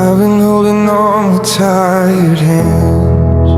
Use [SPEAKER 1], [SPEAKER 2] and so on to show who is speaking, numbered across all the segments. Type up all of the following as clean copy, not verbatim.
[SPEAKER 1] I've been holding on with tired hands,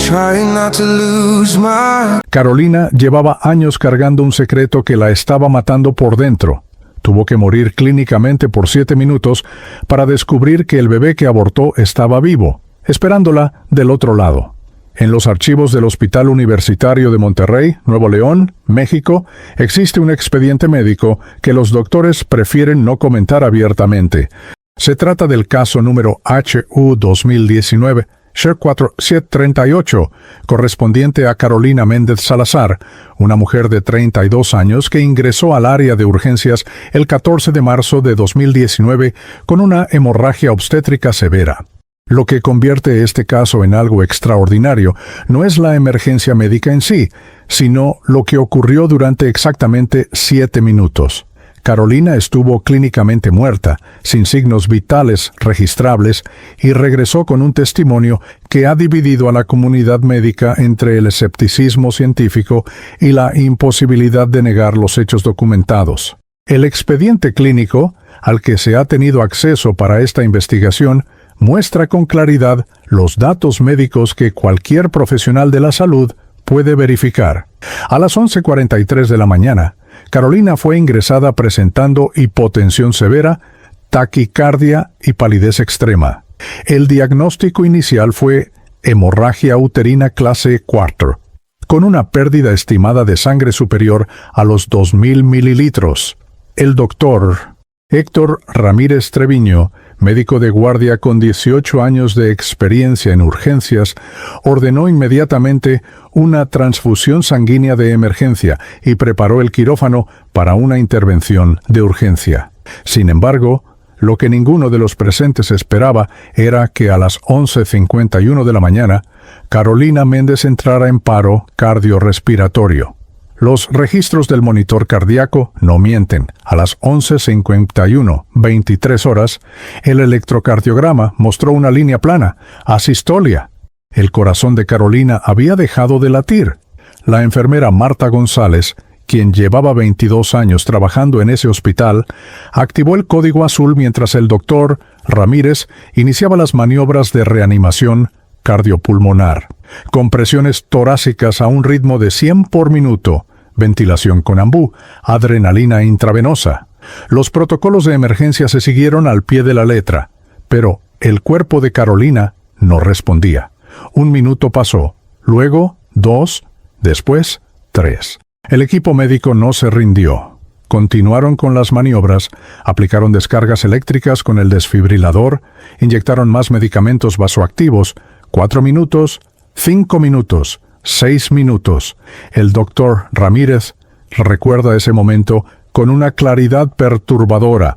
[SPEAKER 1] trying not to lose my...
[SPEAKER 2] Carolina llevaba años cargando un secreto que la estaba matando por dentro. Tuvo que morir clínicamente por 7 minutos para descubrir que el bebé que abortó estaba vivo, esperándola del otro lado. En los archivos del Hospital Universitario de Monterrey, Nuevo León, México, existe un expediente médico que los doctores prefieren no comentar abiertamente. Se trata del caso número HU 2019, Sher 4738, correspondiente a Carolina Méndez Salazar, una mujer de 32 años que ingresó al área de urgencias el 14 de marzo de 2019 con una hemorragia obstétrica severa. Lo que convierte este caso en algo extraordinario no es la emergencia médica en sí, sino lo que ocurrió durante exactamente 7 minutos. Carolina estuvo clínicamente muerta, sin signos vitales registrables, y regresó con un testimonio que ha dividido a la comunidad médica entre el escepticismo científico y la imposibilidad de negar los hechos documentados. El expediente clínico, al que se ha tenido acceso para esta investigación, muestra con claridad los datos médicos que cualquier profesional de la salud puede verificar. A las 11:43 de la mañana, Carolina fue ingresada presentando hipotensión severa, taquicardia y palidez extrema. El diagnóstico inicial fue hemorragia uterina clase 4, con una pérdida estimada de sangre superior a los 2.000 mililitros. El doctor Héctor Ramírez Treviño, médico de guardia con 18 años de experiencia en urgencias, ordenó inmediatamente una transfusión sanguínea de emergencia y preparó el quirófano para una intervención de urgencia. Sin embargo, lo que ninguno de los presentes esperaba era que a las 11:51 de la mañana, Carolina Méndez entrara en paro cardiorrespiratorio. Los registros del monitor cardíaco no mienten. A las 11:51, 23 horas, el electrocardiograma mostró una línea plana, asistolia. El corazón de Carolina había dejado de latir. La enfermera Marta González, quien llevaba 22 años trabajando en ese hospital, activó el código azul mientras el doctor Ramírez iniciaba las maniobras de reanimación cardiopulmonar. Compresiones torácicas a un ritmo de 100 por minuto, ventilación con ambú, adrenalina intravenosa. Los protocolos de emergencia se siguieron al pie de la letra, pero el cuerpo de Carolina no respondía. 1 minuto pasó, luego 2, después 3. El equipo médico no se rindió. Continuaron con las maniobras, aplicaron descargas eléctricas con el desfibrilador, inyectaron más medicamentos vasoactivos. 4 minutos, 5 minutos, 6 minutos. El doctor Ramírez recuerda ese momento con una claridad perturbadora.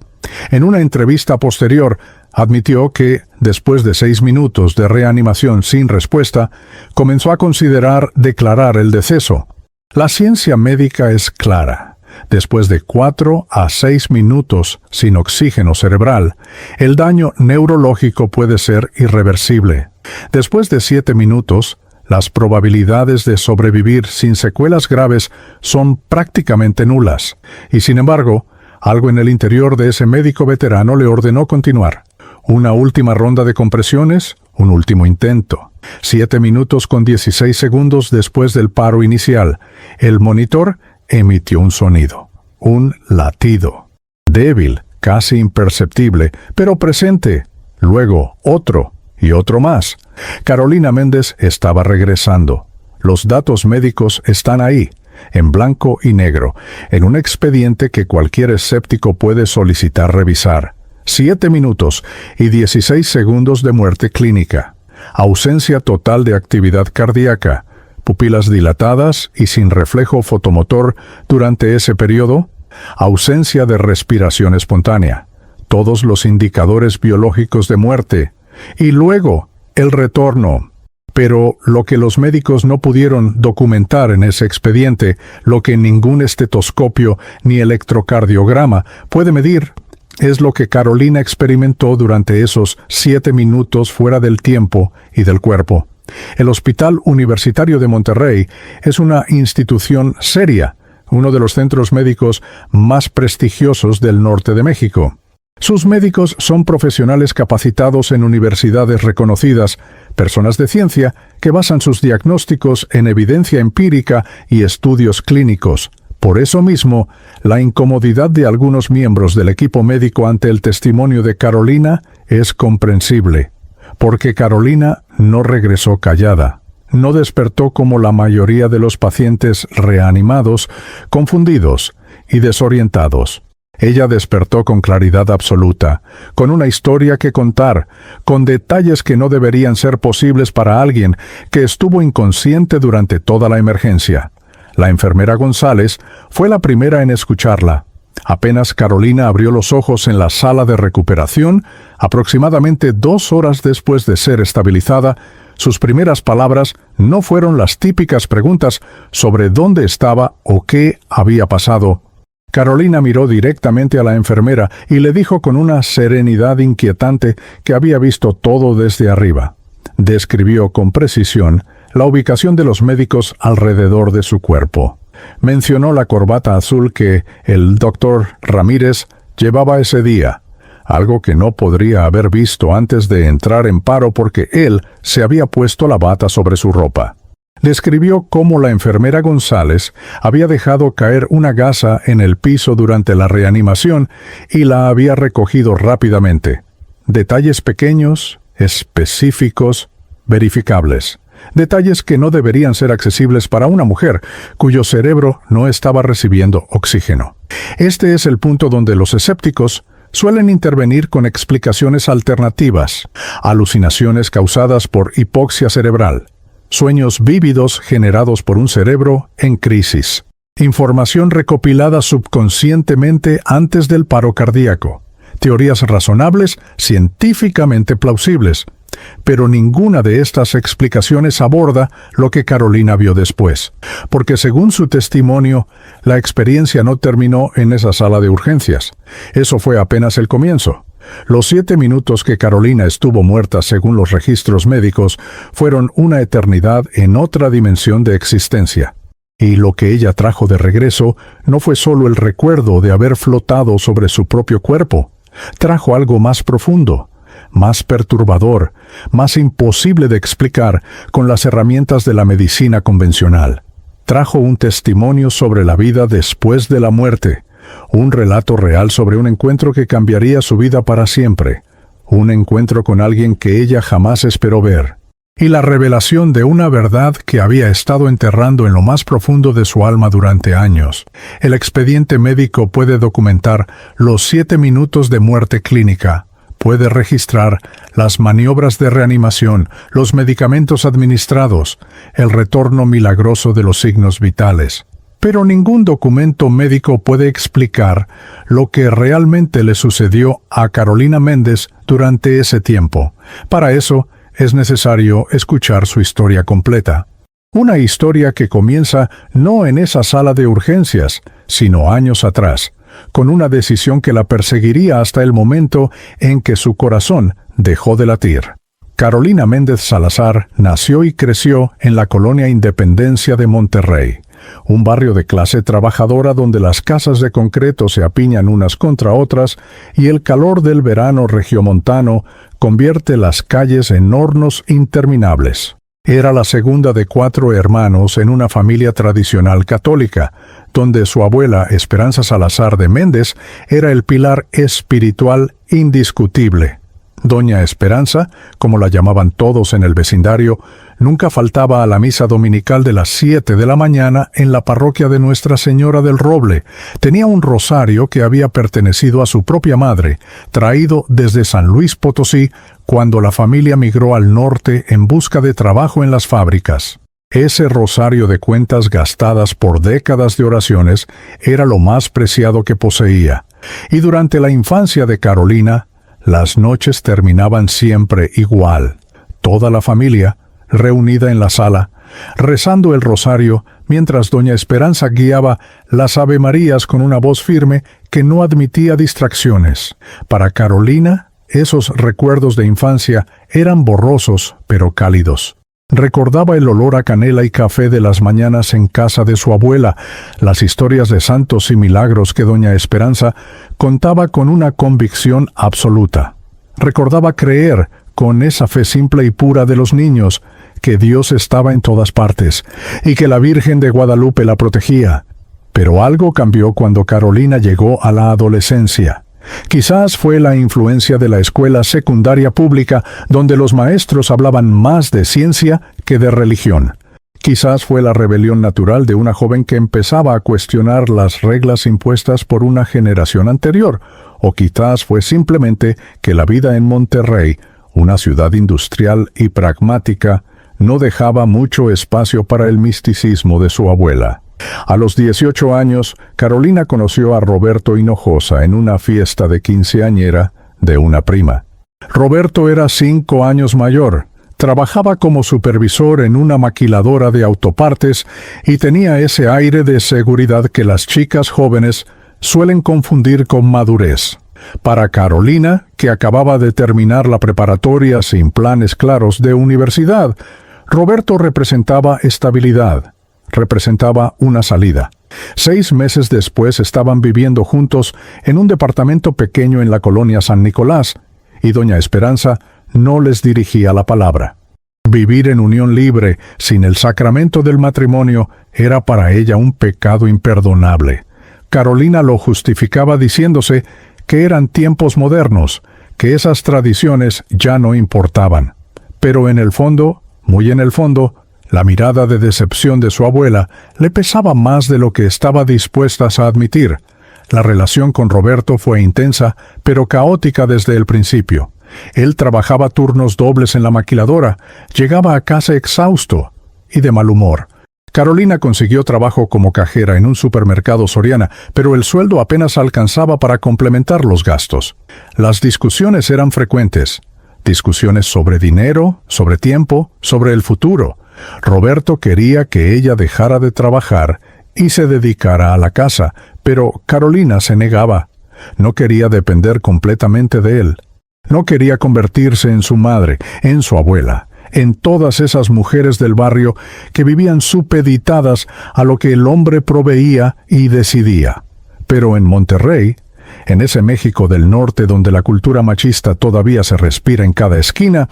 [SPEAKER 2] En una entrevista posterior, admitió que, después de 6 minutos de reanimación sin respuesta, comenzó a considerar declarar el deceso. La ciencia médica es clara. Después de 4 a 6 minutos sin oxígeno cerebral, el daño neurológico puede ser irreversible. Después de 7 minutos, las probabilidades de sobrevivir sin secuelas graves son prácticamente nulas. Y sin embargo, algo en el interior de ese médico veterano le ordenó continuar. Una última ronda de compresiones, un último intento. 7 minutos con 16 segundos después del paro inicial, el monitor emitió un sonido, un latido. Débil, casi imperceptible, pero presente. Luego otro y otro más. Carolina Méndez estaba regresando. Los datos médicos están ahí, en blanco y negro, en un expediente que cualquier escéptico puede solicitar revisar. 7 minutos y 16 segundos de muerte clínica. Ausencia total de actividad cardíaca. Pupilas dilatadas y sin reflejo fotomotor durante ese periodo. Ausencia de respiración espontánea. Todos los indicadores biológicos de muerte. Y luego, el retorno. Pero lo que los médicos no pudieron documentar en ese expediente, lo que ningún estetoscopio ni electrocardiograma puede medir, es lo que Carolina experimentó durante esos 7 minutos fuera del tiempo y del cuerpo. El Hospital Universitario de Monterrey es una institución seria, uno de los centros médicos más prestigiosos del norte de México. Sus médicos son profesionales capacitados en universidades reconocidas, personas de ciencia que basan sus diagnósticos en evidencia empírica y estudios clínicos. Por eso mismo, la incomodidad de algunos miembros del equipo médico ante el testimonio de Carolina es comprensible, porque Carolina no regresó callada. No despertó como la mayoría de los pacientes reanimados, confundidos y desorientados. Ella despertó con claridad absoluta, con una historia que contar, con detalles que no deberían ser posibles para alguien que estuvo inconsciente durante toda la emergencia. La enfermera González fue la primera en escucharla. Apenas Carolina abrió los ojos en la sala de recuperación, aproximadamente 2 horas después de ser estabilizada, sus primeras palabras no fueron las típicas preguntas sobre dónde estaba o qué había pasado. Carolina miró directamente a la enfermera y le dijo con una serenidad inquietante que había visto todo desde arriba. Describió con precisión la ubicación de los médicos alrededor de su cuerpo. Mencionó la corbata azul que el doctor Ramírez llevaba ese día, algo que no podría haber visto antes de entrar en paro porque él se había puesto la bata sobre su ropa. Describió cómo la enfermera González había dejado caer una gasa en el piso durante la reanimación y la había recogido rápidamente. Detalles pequeños, específicos, verificables. Detalles que no deberían ser accesibles para una mujer cuyo cerebro no estaba recibiendo oxígeno. Este es el punto donde los escépticos suelen intervenir con explicaciones alternativas, alucinaciones causadas por hipoxia cerebral, sueños vívidos generados por un cerebro en crisis, información recopilada subconscientemente antes del paro cardíaco, teorías razonables, científicamente plausibles, pero ninguna de estas explicaciones aborda lo que Carolina vio después, porque según su testimonio, la experiencia no terminó en esa sala de urgencias. Eso fue apenas el comienzo. Los 7 minutos que Carolina estuvo muerta según los registros médicos fueron una eternidad en otra dimensión de existencia. Y lo que ella trajo de regreso no fue solo el recuerdo de haber flotado sobre su propio cuerpo. Trajo algo más profundo, más perturbador, más imposible de explicar con las herramientas de la medicina convencional. Trajo un testimonio sobre la vida después de la muerte, un relato real sobre un encuentro que cambiaría su vida para siempre, un encuentro con alguien que ella jamás esperó ver, y la revelación de una verdad que había estado enterrando en lo más profundo de su alma durante años. El expediente médico puede documentar los 7 minutos de muerte clínica, puede registrar las maniobras de reanimación, los medicamentos administrados, el retorno milagroso de los signos vitales. Pero ningún documento médico puede explicar lo que realmente le sucedió a Carolina Méndez durante ese tiempo. Para eso, es necesario escuchar su historia completa. Una historia que comienza no en esa sala de urgencias, sino años atrás, con una decisión que la perseguiría hasta el momento en que su corazón dejó de latir. Carolina Méndez Salazar nació y creció en la colonia Independencia de Monterrey, un barrio de clase trabajadora donde las casas de concreto se apiñan unas contra otras y el calor del verano regiomontano convierte las calles en hornos interminables. Era la segunda de 4 hermanos en una familia tradicional católica, donde su abuela Esperanza Salazar de Méndez era el pilar espiritual indiscutible. Doña Esperanza, como la llamaban todos en el vecindario, nunca faltaba a la misa dominical de las 7 de la mañana en la parroquia de Nuestra Señora del Roble. Tenía un rosario que había pertenecido a su propia madre, traído desde San Luis Potosí cuando la familia migró al norte en busca de trabajo en las fábricas. Ese rosario de cuentas gastadas por décadas de oraciones era lo más preciado que poseía. Y durante la infancia de Carolina, las noches terminaban siempre igual. Toda la familia, reunida en la sala, rezando el rosario, mientras doña Esperanza guiaba las avemarías con una voz firme que no admitía distracciones. Para Carolina, esos recuerdos de infancia eran borrosos pero cálidos. Recordaba el olor a canela y café de las mañanas en casa de su abuela, las historias de santos y milagros que doña Esperanza contaba con una convicción absoluta. Recordaba creer, con esa fe simple y pura de los niños, que Dios estaba en todas partes y que la Virgen de Guadalupe la protegía. Pero algo cambió cuando Carolina llegó a la adolescencia. Quizás fue la influencia de la escuela secundaria pública, donde los maestros hablaban más de ciencia que de religión. Quizás fue la rebelión natural de una joven que empezaba a cuestionar las reglas impuestas por una generación anterior, o quizás fue simplemente que la vida en Monterrey, una ciudad industrial y pragmática, no dejaba mucho espacio para el misticismo de su abuela. A los 18 años, Carolina conoció a Roberto Hinojosa en una fiesta de quinceañera de una prima. Roberto era 5 años mayor, trabajaba como supervisor en una maquiladora de autopartes y tenía ese aire de seguridad que las chicas jóvenes suelen confundir con madurez. Para Carolina, que acababa de terminar la preparatoria sin planes claros de universidad, Roberto representaba estabilidad. Representaba una salida. 6 meses después estaban viviendo juntos en un departamento pequeño en la colonia San Nicolás, y doña Esperanza no les dirigía la palabra. Vivir en unión libre, sin el sacramento del matrimonio, era para ella un pecado imperdonable. Carolina lo justificaba diciéndose que eran tiempos modernos, que esas tradiciones ya no importaban. Pero en el fondo, muy en el fondo, la mirada de decepción de su abuela le pesaba más de lo que estaba dispuesta a admitir. La relación con Roberto fue intensa, pero caótica desde el principio. Él trabajaba turnos dobles en la maquiladora, llegaba a casa exhausto y de mal humor. Carolina consiguió trabajo como cajera en un supermercado Soriana, pero el sueldo apenas alcanzaba para complementar los gastos. Las discusiones eran frecuentes. Discusiones sobre dinero, sobre tiempo, sobre el futuro. Roberto quería que ella dejara de trabajar y se dedicara a la casa, pero Carolina se negaba. No quería depender completamente de él. No quería convertirse en su madre, en su abuela, en todas esas mujeres del barrio que vivían supeditadas a lo que el hombre proveía y decidía. Pero en Monterrey, en ese México del norte donde la cultura machista todavía se respira en cada esquina,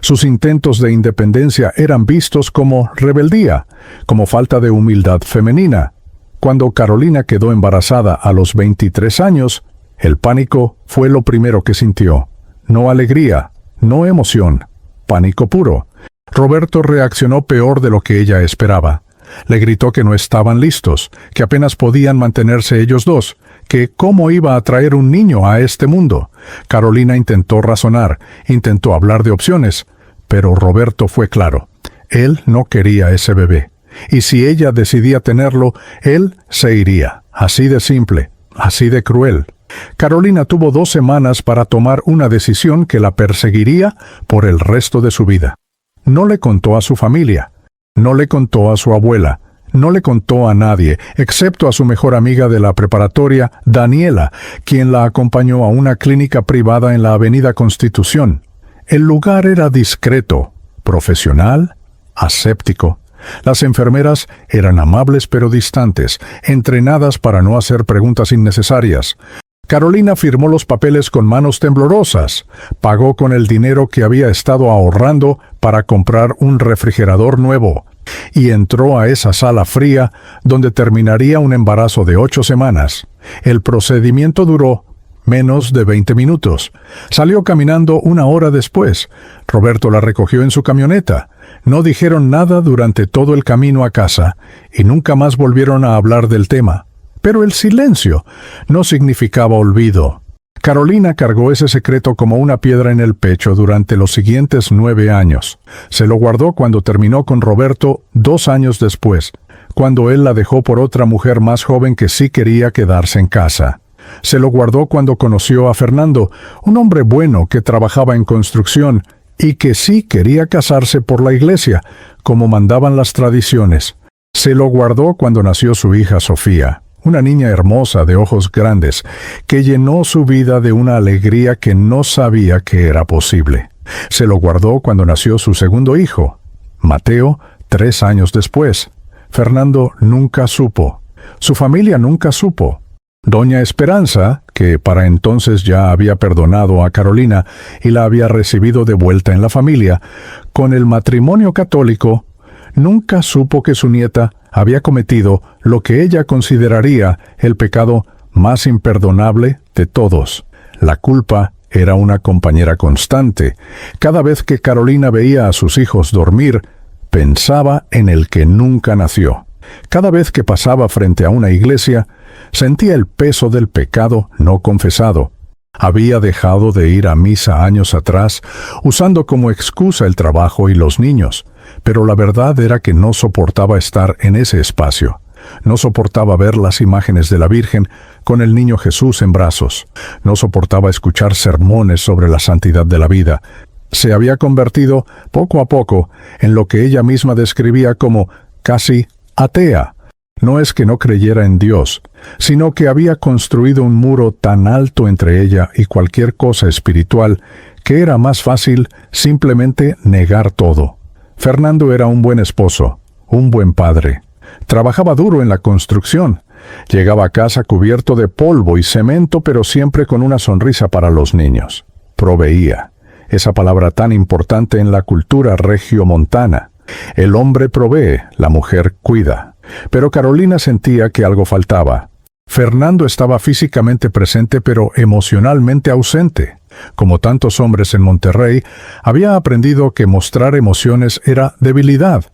[SPEAKER 2] sus intentos de independencia eran vistos como rebeldía, como falta de humildad femenina. Cuando Carolina quedó embarazada a los 23 años, el pánico fue lo primero que sintió. No alegría, no emoción, pánico puro. Roberto reaccionó peor de lo que ella esperaba. Le gritó que no estaban listos, que apenas podían mantenerse ellos dos, que cómo iba a traer un niño a este mundo. Carolina intentó razonar, intentó hablar de opciones, pero Roberto fue claro. Él no quería ese bebé, y si ella decidía tenerlo, él se iría. Así de simple, así de cruel. Carolina tuvo 2 semanas para tomar una decisión que la perseguiría por el resto de su vida. No le contó a su familia, no le contó a su abuela, no le contó a nadie, excepto a su mejor amiga de la preparatoria, Daniela, quien la acompañó a una clínica privada en la Avenida Constitución. El lugar era discreto, profesional, aséptico. Las enfermeras eran amables pero distantes, entrenadas para no hacer preguntas innecesarias. Carolina firmó los papeles con manos temblorosas, pagó con el dinero que había estado ahorrando para comprar un refrigerador nuevo, y entró a esa sala fría donde terminaría un embarazo de 8 semanas. El procedimiento duró menos de 20 minutos. Salió caminando 1 hora después. Roberto la recogió en su camioneta. No dijeron nada durante todo el camino a casa, y nunca más volvieron a hablar del tema. Pero el silencio no significaba olvido. Carolina cargó ese secreto como una piedra en el pecho durante los siguientes 9 años. Se lo guardó cuando terminó con Roberto 2 años después, cuando él la dejó por otra mujer más joven que sí quería quedarse en casa. Se lo guardó cuando conoció a Fernando, un hombre bueno que trabajaba en construcción y que sí quería casarse por la iglesia, como mandaban las tradiciones. Se lo guardó cuando nació su hija Sofía, una niña hermosa de ojos grandes, que llenó su vida de una alegría que no sabía que era posible. Se lo guardó cuando nació su segundo hijo, Mateo, 3 años después. Fernando nunca supo. Su familia nunca supo. Doña Esperanza, que para entonces ya había perdonado a Carolina y la había recibido de vuelta en la familia, con el matrimonio católico, nunca supo que su nieta había cometido lo que ella consideraría el pecado más imperdonable de todos. La culpa era una compañera constante. Cada vez que Carolina veía a sus hijos dormir, pensaba en el que nunca nació. Cada vez que pasaba frente a una iglesia, sentía el peso del pecado no confesado. Había dejado de ir a misa años atrás, usando como excusa el trabajo y los niños, pero la verdad era que no soportaba estar en ese espacio. No soportaba ver las imágenes de la Virgen con el niño Jesús en brazos. No soportaba escuchar sermones sobre la santidad de la vida. Se había convertido, poco a poco, en lo que ella misma describía como casi atea. No es que no creyera en Dios, sino que había construido un muro tan alto entre ella y cualquier cosa espiritual que era más fácil simplemente negar todo. Fernando era un buen esposo, un buen padre. Trabajaba duro en la construcción. Llegaba a casa cubierto de polvo y cemento, pero siempre con una sonrisa para los niños. Proveía. Esa palabra tan importante en la cultura regiomontana. El hombre provee, la mujer cuida. Pero Carolina sentía que algo faltaba. Fernando estaba físicamente presente pero emocionalmente ausente. Como tantos hombres en Monterrey, había aprendido que mostrar emociones era debilidad,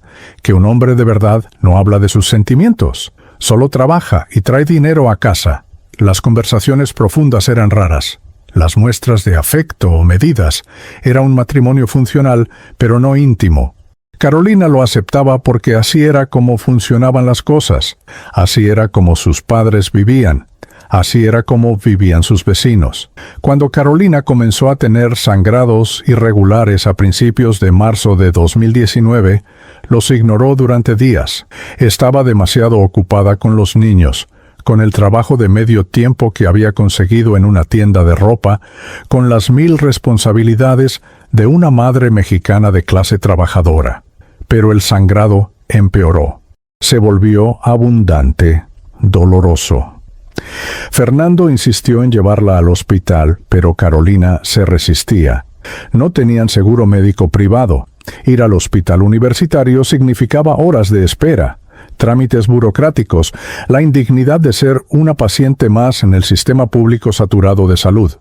[SPEAKER 2] que un hombre de verdad no habla de sus sentimientos, solo trabaja y trae dinero a casa. Las conversaciones profundas eran raras. Las muestras de afecto o medidas. Era un matrimonio funcional, pero no íntimo. Carolina lo aceptaba porque así era como funcionaban las cosas, así era como sus padres vivían, así era como vivían sus vecinos. Cuando Carolina comenzó a tener sangrados irregulares a principios de marzo de 2019, los ignoró durante días. Estaba demasiado ocupada con los niños, con el trabajo de medio tiempo que había conseguido en una tienda de ropa, con las 1000 responsabilidades de una madre mexicana de clase trabajadora. Pero el sangrado empeoró. Se volvió abundante, doloroso. Fernando insistió en llevarla al hospital, pero Carolina se resistía. No tenían seguro médico privado. Ir al hospital universitario significaba horas de espera, trámites burocráticos, la indignidad de ser una paciente más en el sistema público saturado de salud.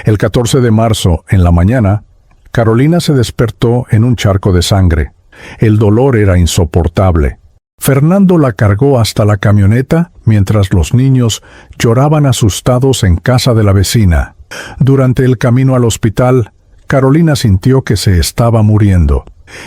[SPEAKER 2] El 14 de marzo, en la mañana, Carolina se despertó en un charco de sangre. El dolor era insoportable. Fernando la cargó hasta la camioneta mientras los niños lloraban asustados en casa de la vecina. Durante el camino al hospital, Carolina sintió que se estaba muriendo.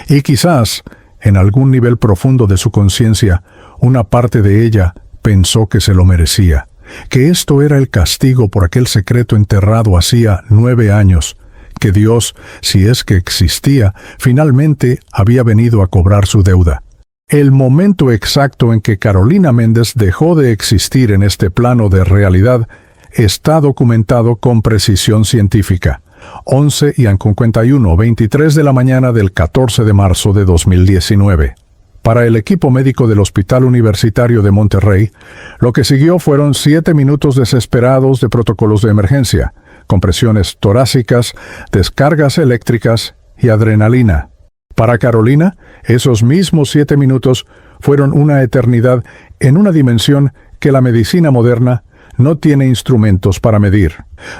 [SPEAKER 2] Y quizás, en algún nivel profundo de su conciencia, una parte de ella pensó que se lo merecía, que esto era el castigo por aquel secreto enterrado hacía 9 años, que Dios, si es que existía, finalmente había venido a cobrar su deuda. El momento exacto en que Carolina Méndez dejó de existir en este plano de realidad está documentado con precisión científica. 11:53 de la mañana del 14 de marzo de 2019. Para el equipo médico del Hospital Universitario de Monterrey, lo que siguió fueron 7 minutos desesperados de protocolos de emergencia, compresiones torácicas, descargas eléctricas y adrenalina. Para Carolina, esos mismos 7 minutos fueron una eternidad en una dimensión que la medicina moderna no tiene instrumentos para medir.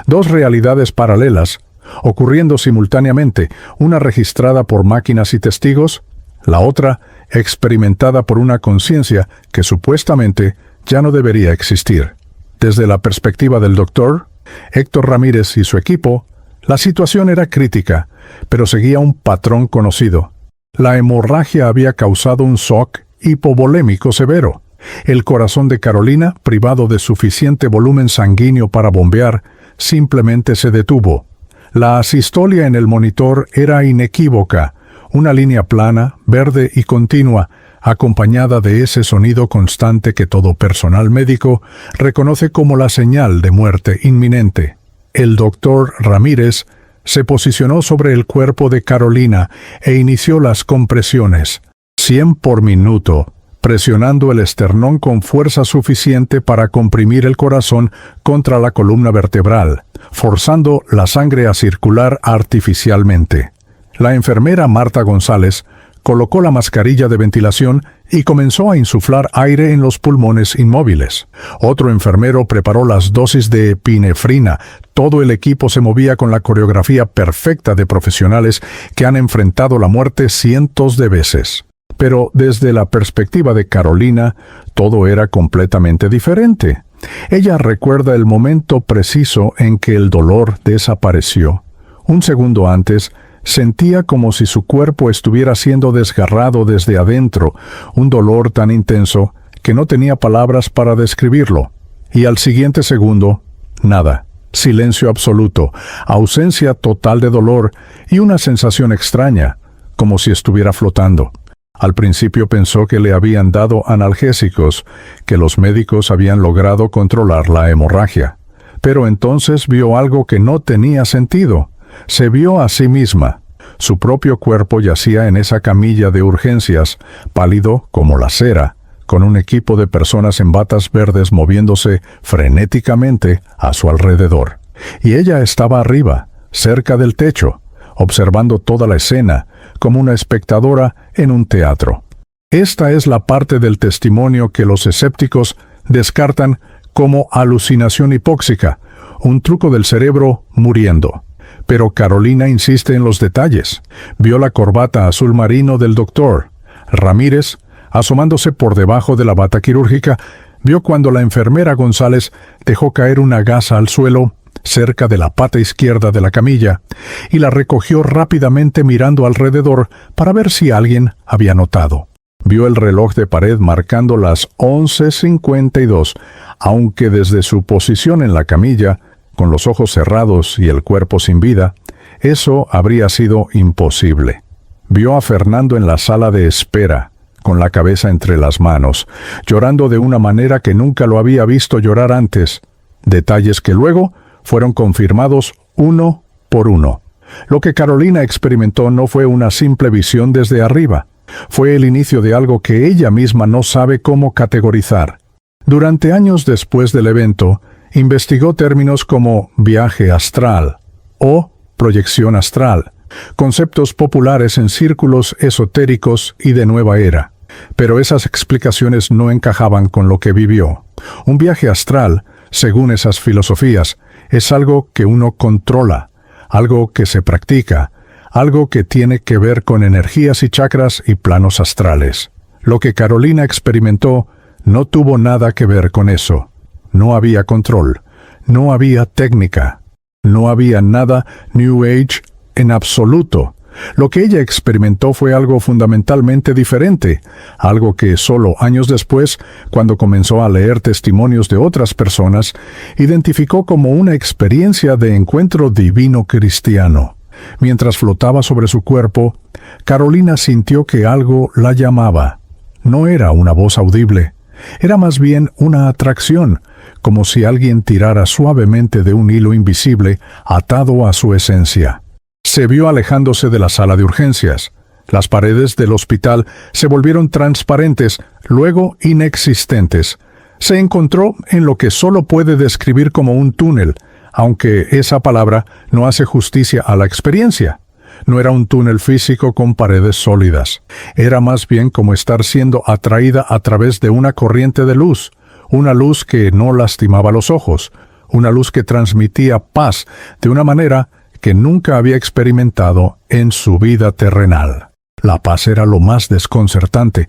[SPEAKER 2] 2 realidades paralelas, ocurriendo simultáneamente, una registrada por máquinas y testigos, la otra experimentada por una conciencia que supuestamente ya no debería existir. Desde la perspectiva del doctor Héctor Ramírez y su equipo, la situación era crítica, pero seguía un patrón conocido. La hemorragia había causado un shock hipovolémico severo. El corazón de Carolina, privado de suficiente volumen sanguíneo para bombear, simplemente se detuvo. La asistolia en el monitor era inequívoca, una línea plana, verde y continua, acompañada de ese sonido constante que todo personal médico reconoce como la señal de muerte inminente. El doctor Ramírez Se posicionó sobre el cuerpo de Carolina e inició las compresiones, 100 por minuto, presionando el esternón con fuerza suficiente para comprimir el corazón contra la columna vertebral, forzando la sangre a circular artificialmente. La enfermera Marta González colocó la mascarilla de ventilación y comenzó a insuflar aire en los pulmones inmóviles. Otro enfermero preparó las dosis de epinefrina. Todo el equipo se movía con la coreografía perfecta de profesionales que han enfrentado la muerte cientos de veces. Pero desde la perspectiva de Carolina, todo era completamente diferente. Ella recuerda el momento preciso en que el dolor desapareció. Un segundo antes, sentía como si su cuerpo estuviera siendo desgarrado desde adentro, un dolor tan intenso que no tenía palabras para describirlo. Y al siguiente segundo, nada. Silencio absoluto, ausencia total de dolor y una sensación extraña, como si estuviera flotando. Al principio pensó que le habían dado analgésicos, que los médicos habían logrado controlar la hemorragia. Pero entonces vio algo que no tenía sentido. Se vio a sí misma. Su propio cuerpo yacía en esa camilla de urgencias, pálido como la cera, con un equipo de personas en batas verdes moviéndose frenéticamente a su alrededor. Y ella estaba arriba, cerca del techo, observando toda la escena, como una espectadora en un teatro. Esta es la parte del testimonio que los escépticos descartan como alucinación hipóxica, un truco del cerebro muriendo. Pero Carolina insiste en los detalles. Vio la corbata azul marino del doctor. Ramírez, asomándose por debajo de la bata quirúrgica, vio cuando la enfermera González dejó caer una gasa al suelo cerca de la pata izquierda de la camilla y la recogió rápidamente mirando alrededor para ver si alguien había notado. Vio el reloj de pared marcando las 11:52, aunque desde su posición en la camilla, con los ojos cerrados y el cuerpo sin vida, eso habría sido imposible. Vio a Fernando en la sala de espera, con la cabeza entre las manos, llorando de una manera que nunca lo había visto llorar antes, detalles que luego fueron confirmados uno por uno. Lo que Carolina experimentó no fue una simple visión desde arriba, fue el inicio de algo que ella misma no sabe cómo categorizar. Durante años después del evento, investigó términos como viaje astral o proyección astral, conceptos populares en círculos esotéricos y de nueva era. Pero esas explicaciones no encajaban con lo que vivió. Un viaje astral, según esas filosofías, es algo que uno controla, algo que se practica, algo que tiene que ver con energías y chakras y planos astrales. Lo que Carolina experimentó no tuvo nada que ver con eso. No había control, no había técnica, no había nada New Age en absoluto. Lo que ella experimentó fue algo fundamentalmente diferente, algo que solo años después, cuando comenzó a leer testimonios de otras personas, identificó como una experiencia de encuentro divino cristiano. Mientras flotaba sobre su cuerpo, Carolina sintió que algo la llamaba. No era una voz audible, era más bien una atracción, como si alguien tirara suavemente de un hilo invisible atado a su esencia. Se vio alejándose de la sala de urgencias. Las paredes del hospital se volvieron transparentes, luego inexistentes. Se encontró en lo que solo puede describir como un túnel, aunque esa palabra no hace justicia a la experiencia. No era un túnel físico con paredes sólidas. Era más bien como estar siendo atraída a través de una corriente de luz, una luz que no lastimaba los ojos, una luz que transmitía paz de una manera que nunca había experimentado en su vida terrenal. La paz era lo más desconcertante.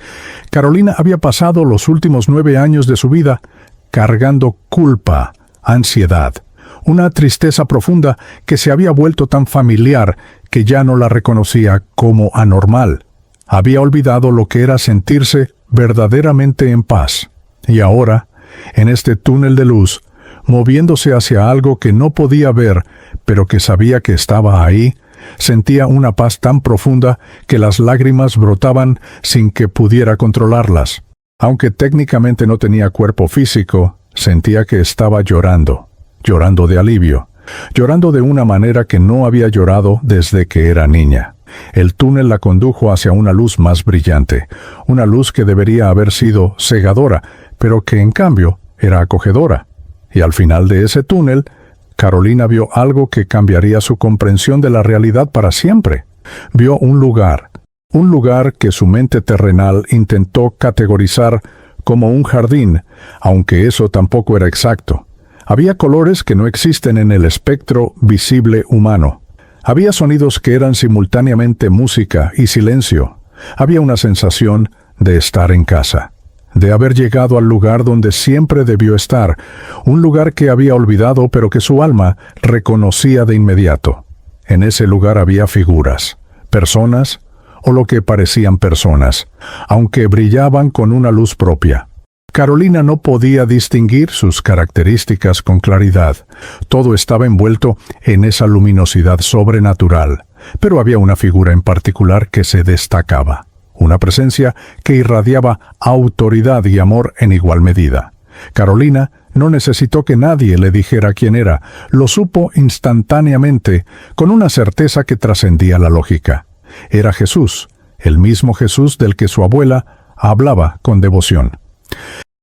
[SPEAKER 2] Carolina había pasado los últimos 9 años de su vida cargando culpa, ansiedad, una tristeza profunda que se había vuelto tan familiar que ya no la reconocía como anormal. Había olvidado lo que era sentirse verdaderamente en paz. Y ahora, en este túnel de luz, moviéndose hacia algo que no podía ver, pero que sabía que estaba ahí, sentía una paz tan profunda que las lágrimas brotaban sin que pudiera controlarlas. Aunque técnicamente no tenía cuerpo físico, sentía que estaba llorando de alivio, llorando de una manera que no había llorado desde que era niña. El túnel la condujo hacia una luz más brillante, una luz que debería haber sido cegadora, pero que en cambio era acogedora. Y al final de ese túnel, Carolina vio algo que cambiaría su comprensión de la realidad para siempre. Vio un lugar que su mente terrenal intentó categorizar como un jardín, aunque eso tampoco era exacto. Había colores que no existen en el espectro visible humano. Había sonidos que eran simultáneamente música y silencio. Había una sensación de estar en casa, de haber llegado al lugar donde siempre debió estar, un lugar que había olvidado pero que su alma reconocía de inmediato. En ese lugar había figuras, personas o lo que parecían personas, aunque brillaban con una luz propia. Carolina no podía distinguir sus características con claridad. Todo estaba envuelto en esa luminosidad sobrenatural, pero había una figura en particular que se destacaba, una presencia que irradiaba autoridad y amor en igual medida. Carolina no necesitó que nadie le dijera quién era, lo supo instantáneamente, con una certeza que trascendía la lógica. Era Jesús, el mismo Jesús del que su abuela hablaba con devoción.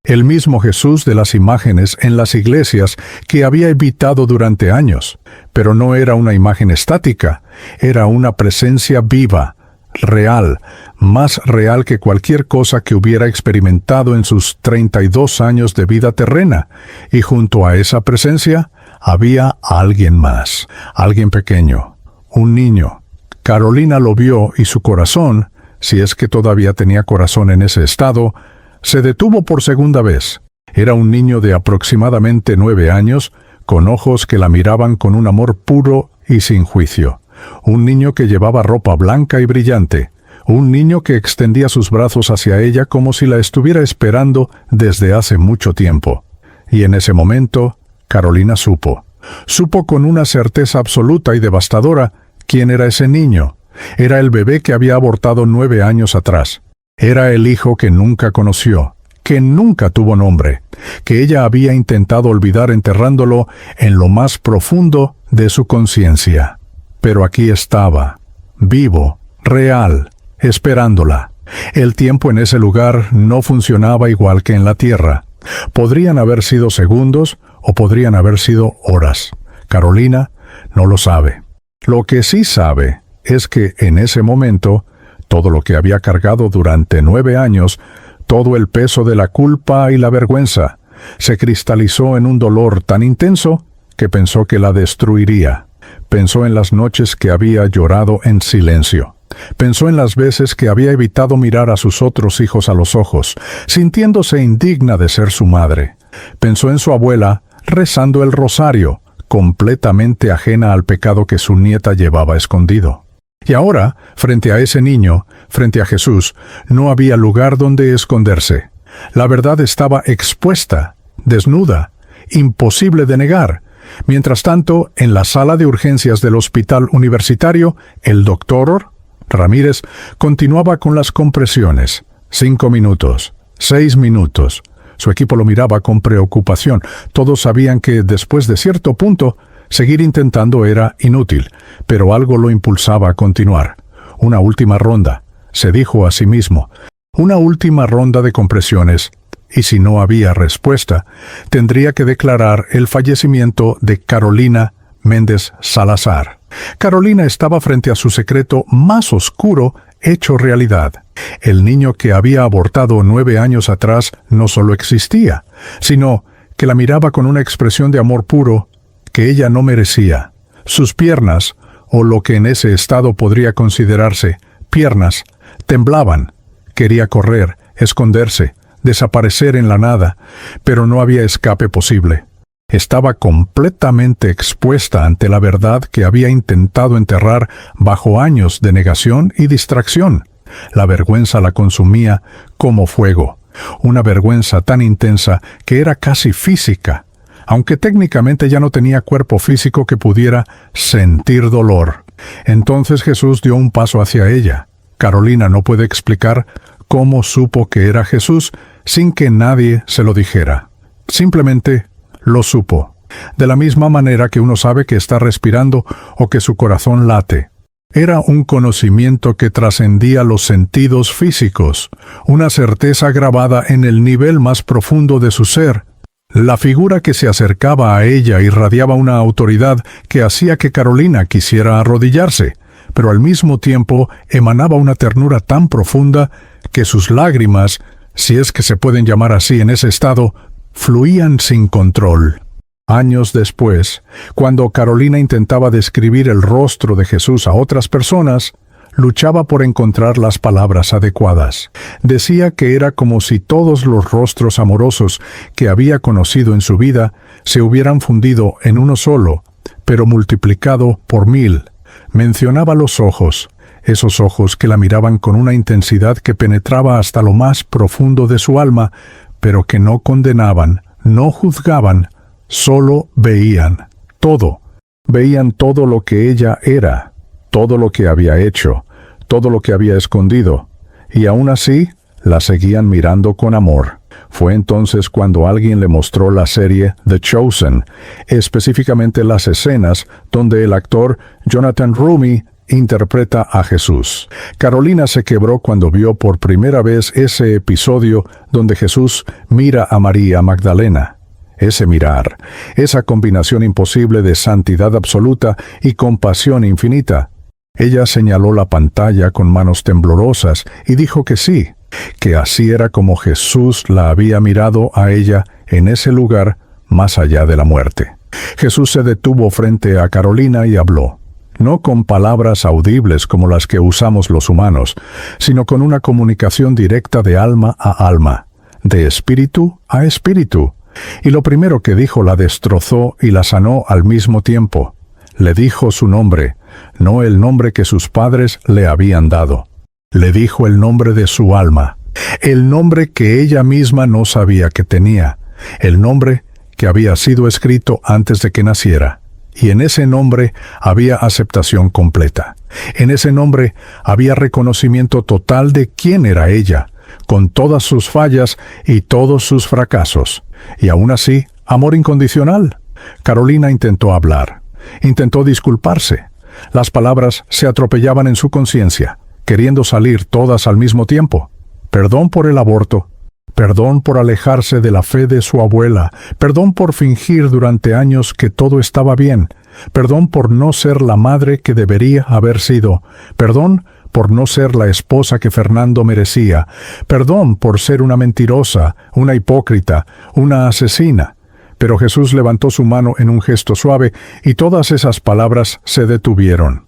[SPEAKER 2] El mismo Jesús de las imágenes en las iglesias que había evitado durante años. Pero no era una imagen estática, era una presencia viva, real, más real que cualquier cosa que hubiera experimentado en sus 32 años de vida terrena. Y junto a esa presencia había alguien más, alguien pequeño, un niño. Carolina lo vio y su corazón, si es que todavía tenía corazón en ese estado, se detuvo por segunda vez. Era un niño de aproximadamente 9 años, con ojos que la miraban con un amor puro y sin juicio. Un niño que llevaba ropa blanca y brillante. Un niño que extendía sus brazos hacia ella como si la estuviera esperando desde hace mucho tiempo. Y en ese momento, Carolina supo. Supo con una certeza absoluta y devastadora quién era ese niño. Era el bebé que había abortado 9 años atrás. Era el hijo que nunca conoció, que nunca tuvo nombre, que ella había intentado olvidar enterrándolo en lo más profundo de su conciencia. Pero aquí estaba, vivo, real, esperándola. El tiempo en ese lugar no funcionaba igual que en la tierra. Podrían haber sido segundos o podrían haber sido horas. Carolina no lo sabe. Lo que sí sabe es que en ese momento, todo lo que había cargado durante 9 años, todo el peso de la culpa y la vergüenza, se cristalizó en un dolor tan intenso que pensó que la destruiría. Pensó en las noches que había llorado en silencio. Pensó en las veces que había evitado mirar a sus otros hijos a los ojos, sintiéndose indigna de ser su madre. Pensó en su abuela rezando el rosario, completamente ajena al pecado que su nieta llevaba escondido. Y ahora, frente a ese niño, frente a Jesús, no había lugar donde esconderse. La verdad estaba expuesta, desnuda, imposible de negar. Mientras tanto, en la sala de urgencias del hospital universitario, el doctor Ramírez continuaba con las compresiones. 5 minutos, 6 minutos. Su equipo lo miraba con preocupación. Todos sabían que, después de cierto punto, seguir intentando era inútil, pero algo lo impulsaba a continuar. Una última ronda, se dijo a sí mismo. Una última ronda de compresiones. Y si no había respuesta, tendría que declarar el fallecimiento de Carolina Méndez Salazar. Carolina estaba frente a su secreto más oscuro hecho realidad. El niño que había abortado 9 años atrás no solo existía, sino que la miraba con una expresión de amor puro que ella no merecía. Sus piernas, o lo que en ese estado podría considerarse piernas, temblaban. Quería correr, esconderse, desaparecer en la nada, pero no había escape posible. Estaba completamente expuesta ante la verdad que había intentado enterrar bajo años de negación y distracción. La vergüenza la consumía como fuego, una vergüenza tan intensa que era casi física, aunque técnicamente ya no tenía cuerpo físico que pudiera sentir dolor. Entonces Jesús dio un paso hacia ella. Carolina no puede explicar cómo supo que era Jesús sin que nadie se lo dijera. Simplemente lo supo. de la misma manera que uno sabe que está respirando o que su corazón late. Era un conocimiento que trascendía los sentidos físicos, una certeza grabada en el nivel más profundo de su ser. La figura que se acercaba a ella irradiaba una autoridad que hacía que Carolina quisiera arrodillarse, pero al mismo tiempo emanaba una ternura tan profunda que sus lágrimas, si es que se pueden llamar así en ese estado, fluían sin control. Años después, cuando Carolina intentaba describir el rostro de Jesús a otras personas, luchaba por encontrar las palabras adecuadas. Decía que era como si todos los rostros amorosos que había conocido en su vida se hubieran fundido en uno solo, pero multiplicado por 1000. Mencionaba los ojos, esos ojos que la miraban con una intensidad que penetraba hasta lo más profundo de su alma, pero que no condenaban, no juzgaban, solo veían todo. Veían todo lo que ella era, todo lo que había hecho, todo lo que había escondido, y aún así la seguían mirando con amor. Fue entonces cuando alguien le mostró la serie The Chosen, específicamente las escenas donde el actor Jonathan Roumie interpreta a Jesús. Carolina se quebró cuando vio por primera vez ese episodio donde Jesús mira a María Magdalena. Ese mirar, esa combinación imposible de santidad absoluta y compasión infinita. Ella señaló la pantalla con manos temblorosas y dijo que sí, que así era como Jesús la había mirado a ella en ese lugar más allá de la muerte. Jesús se detuvo frente a Carolina y habló, no con palabras audibles como las que usamos los humanos, sino con una comunicación directa de alma a alma, de espíritu a espíritu. Y lo primero que dijo la destrozó y la sanó al mismo tiempo. Le dijo su nombre, no el nombre que sus padres le habían dado. Le dijo el nombre de su alma, el nombre que ella misma no sabía que tenía, el nombre que había sido escrito antes de que naciera. Y en ese nombre había aceptación completa. En ese nombre había reconocimiento total de quién era ella, con todas sus fallas y todos sus fracasos. Y aún así, amor incondicional. Carolina intentó hablar, intentó disculparse. Las palabras se atropellaban en su conciencia, queriendo salir todas al mismo tiempo. Perdón por el aborto, perdón por alejarse de la fe de su abuela, perdón por fingir durante años que todo estaba bien, perdón por no ser la madre que debería haber sido, perdón por no ser la esposa que Fernando merecía, perdón por ser una mentirosa, una hipócrita, una asesina. Pero Jesús levantó su mano en un gesto suave y todas esas palabras se detuvieron.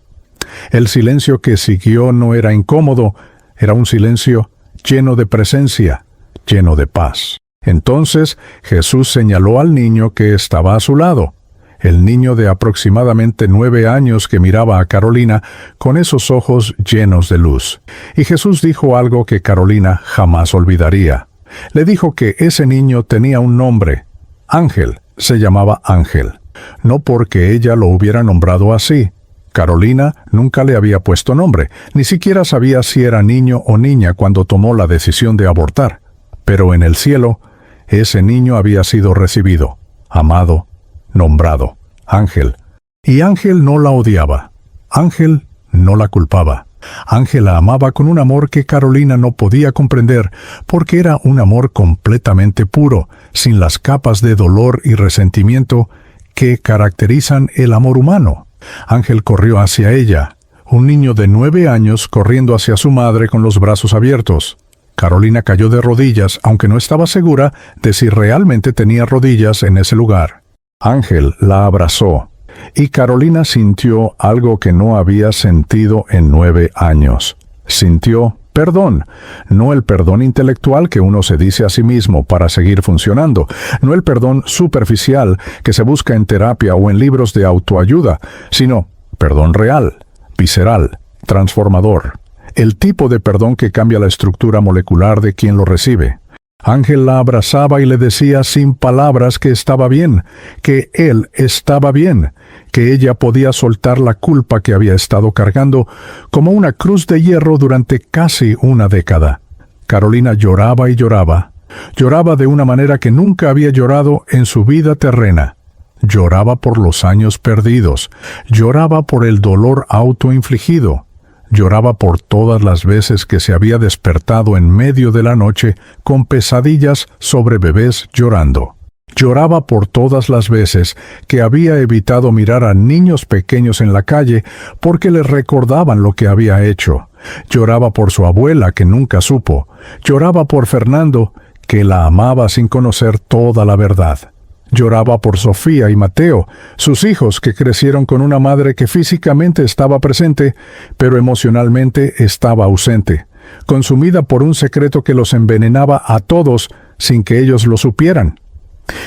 [SPEAKER 2] El silencio que siguió no era incómodo, era un silencio lleno de presencia, lleno de paz. Entonces Jesús señaló al niño que estaba a su lado, el niño de aproximadamente 9 años que miraba a Carolina con esos ojos llenos de luz. Y Jesús dijo algo que Carolina jamás olvidaría. Le dijo que ese niño tenía un nombre. Ángel, se llamaba Ángel. No porque ella lo hubiera nombrado así. Carolina nunca le había puesto nombre, ni siquiera sabía si era niño o niña cuando tomó la decisión de abortar. Pero en el cielo, ese niño había sido recibido, amado, nombrado, Ángel. Y Ángel no la odiaba. Ángel no la culpaba. Ángel la amaba con un amor que Carolina no podía comprender, porque era un amor completamente puro, sin las capas de dolor y resentimiento que caracterizan el amor humano. Ángel corrió hacia ella, un niño de 9 años corriendo hacia su madre con los brazos abiertos. Carolina cayó de rodillas, aunque no estaba segura de si realmente tenía rodillas en ese lugar. Ángel la abrazó, y Carolina sintió algo que no había sentido en 9 años. Sintió perdón, no el perdón intelectual que uno se dice a sí mismo para seguir funcionando, no el perdón superficial que se busca en terapia o en libros de autoayuda, sino perdón real, visceral, transformador. El tipo de perdón que cambia la estructura molecular de quien lo recibe. Ángel la abrazaba y le decía sin palabras que estaba bien, que él estaba bien, que ella podía soltar la culpa que había estado cargando como una cruz de hierro durante casi una década. Carolina lloraba y lloraba. Lloraba de una manera que nunca había llorado en su vida terrena. Lloraba por los años perdidos. Lloraba por el dolor autoinfligido. Lloraba por todas las veces que se había despertado en medio de la noche con pesadillas sobre bebés llorando. Lloraba por todas las veces que había evitado mirar a niños pequeños en la calle porque les recordaban lo que había hecho. Lloraba por su abuela que nunca supo. Lloraba por Fernando, que la amaba sin conocer toda la verdad. Lloraba por Sofía y Mateo, sus hijos que crecieron con una madre que físicamente estaba presente, pero emocionalmente estaba ausente, consumida por un secreto que los envenenaba a todos sin que ellos lo supieran.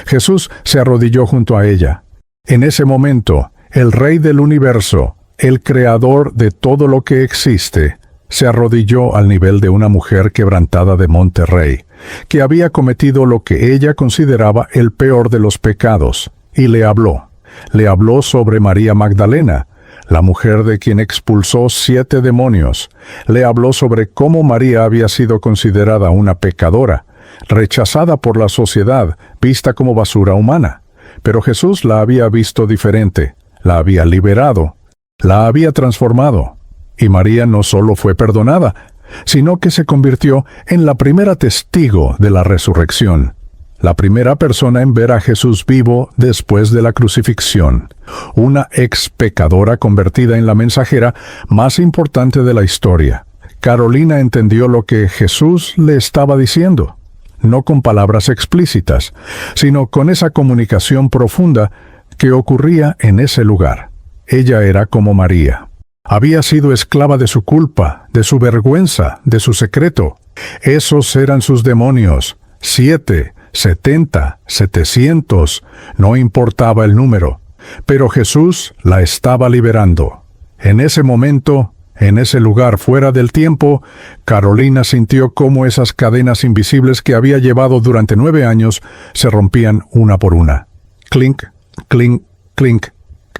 [SPEAKER 2] Jesús se arrodilló junto a ella. En ese momento, el Rey del universo, el Creador de todo lo que existe, se arrodilló al nivel de una mujer quebrantada de Monterrey, que había cometido lo que ella consideraba el peor de los pecados, y le habló. Le habló sobre María Magdalena, la mujer de quien expulsó 7 demonios. Le habló sobre cómo María había sido considerada una pecadora, rechazada por la sociedad, vista como basura humana. Pero Jesús la había visto diferente, la había liberado, la había transformado. Y María no solo fue perdonada, sino que se convirtió en la primera testigo de la resurrección, la primera persona en ver a Jesús vivo después de la crucifixión, una ex pecadora convertida en la mensajera más importante de la historia. Carolina entendió lo que Jesús le estaba diciendo, no con palabras explícitas, sino con esa comunicación profunda que ocurría en ese lugar. Ella era como María. Había sido esclava de su culpa, de su vergüenza, de su secreto. Esos eran sus demonios. 7, 70, 700, no importaba el número. Pero Jesús la estaba liberando. En ese momento, en ese lugar fuera del tiempo, Carolina sintió cómo esas cadenas invisibles que había llevado durante 9 años se rompían una por una. Clink, clink, clink.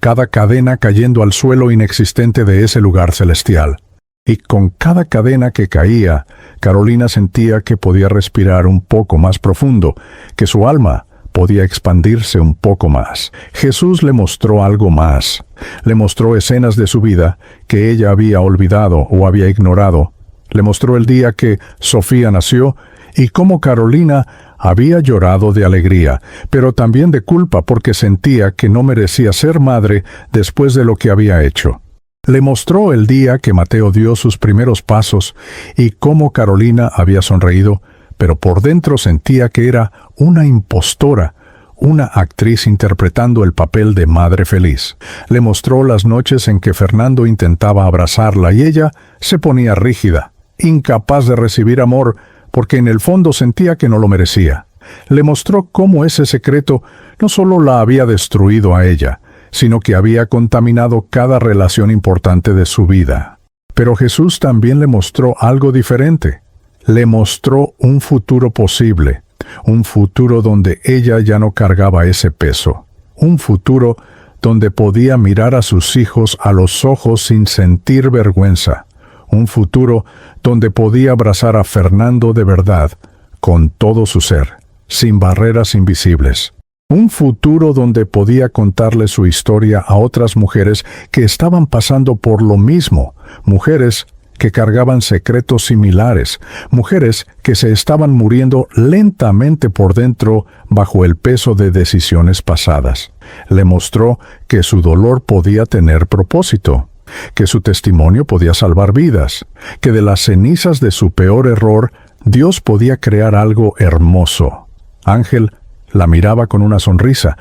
[SPEAKER 2] Cada cadena cayendo al suelo inexistente de ese lugar celestial. Y con cada cadena que caía, Carolina sentía que podía respirar un poco más profundo, que su alma podía expandirse un poco más. Jesús le mostró algo más. Le mostró escenas de su vida que ella había olvidado o había ignorado. Le mostró el día que Sofía nació y cómo Carolina había llorado de alegría, pero también de culpa porque sentía que no merecía ser madre después de lo que había hecho. Le mostró el día que Mateo dio sus primeros pasos y cómo Carolina había sonreído, pero por dentro sentía que era una impostora, una actriz interpretando el papel de madre feliz. Le mostró las noches en que Fernando intentaba abrazarla y ella se ponía rígida, incapaz de recibir amor, porque en el fondo sentía que no lo merecía. Le mostró cómo ese secreto no solo la había destruido a ella, sino que había contaminado cada relación importante de su vida. Pero Jesús también le mostró algo diferente. Le mostró un futuro posible, un futuro donde ella ya no cargaba ese peso, un futuro donde podía mirar a sus hijos a los ojos sin sentir vergüenza, un futuro donde podía abrazar a Fernando de verdad, con todo su ser, sin barreras invisibles. Un futuro donde podía contarle su historia a otras mujeres que estaban pasando por lo mismo, mujeres que cargaban secretos similares, mujeres que se estaban muriendo lentamente por dentro bajo el peso de decisiones pasadas. Le mostró que su dolor podía tener propósito, que su testimonio podía salvar vidas, que de las cenizas de su peor error, Dios podía crear algo hermoso. Ángel la miraba con una sonrisa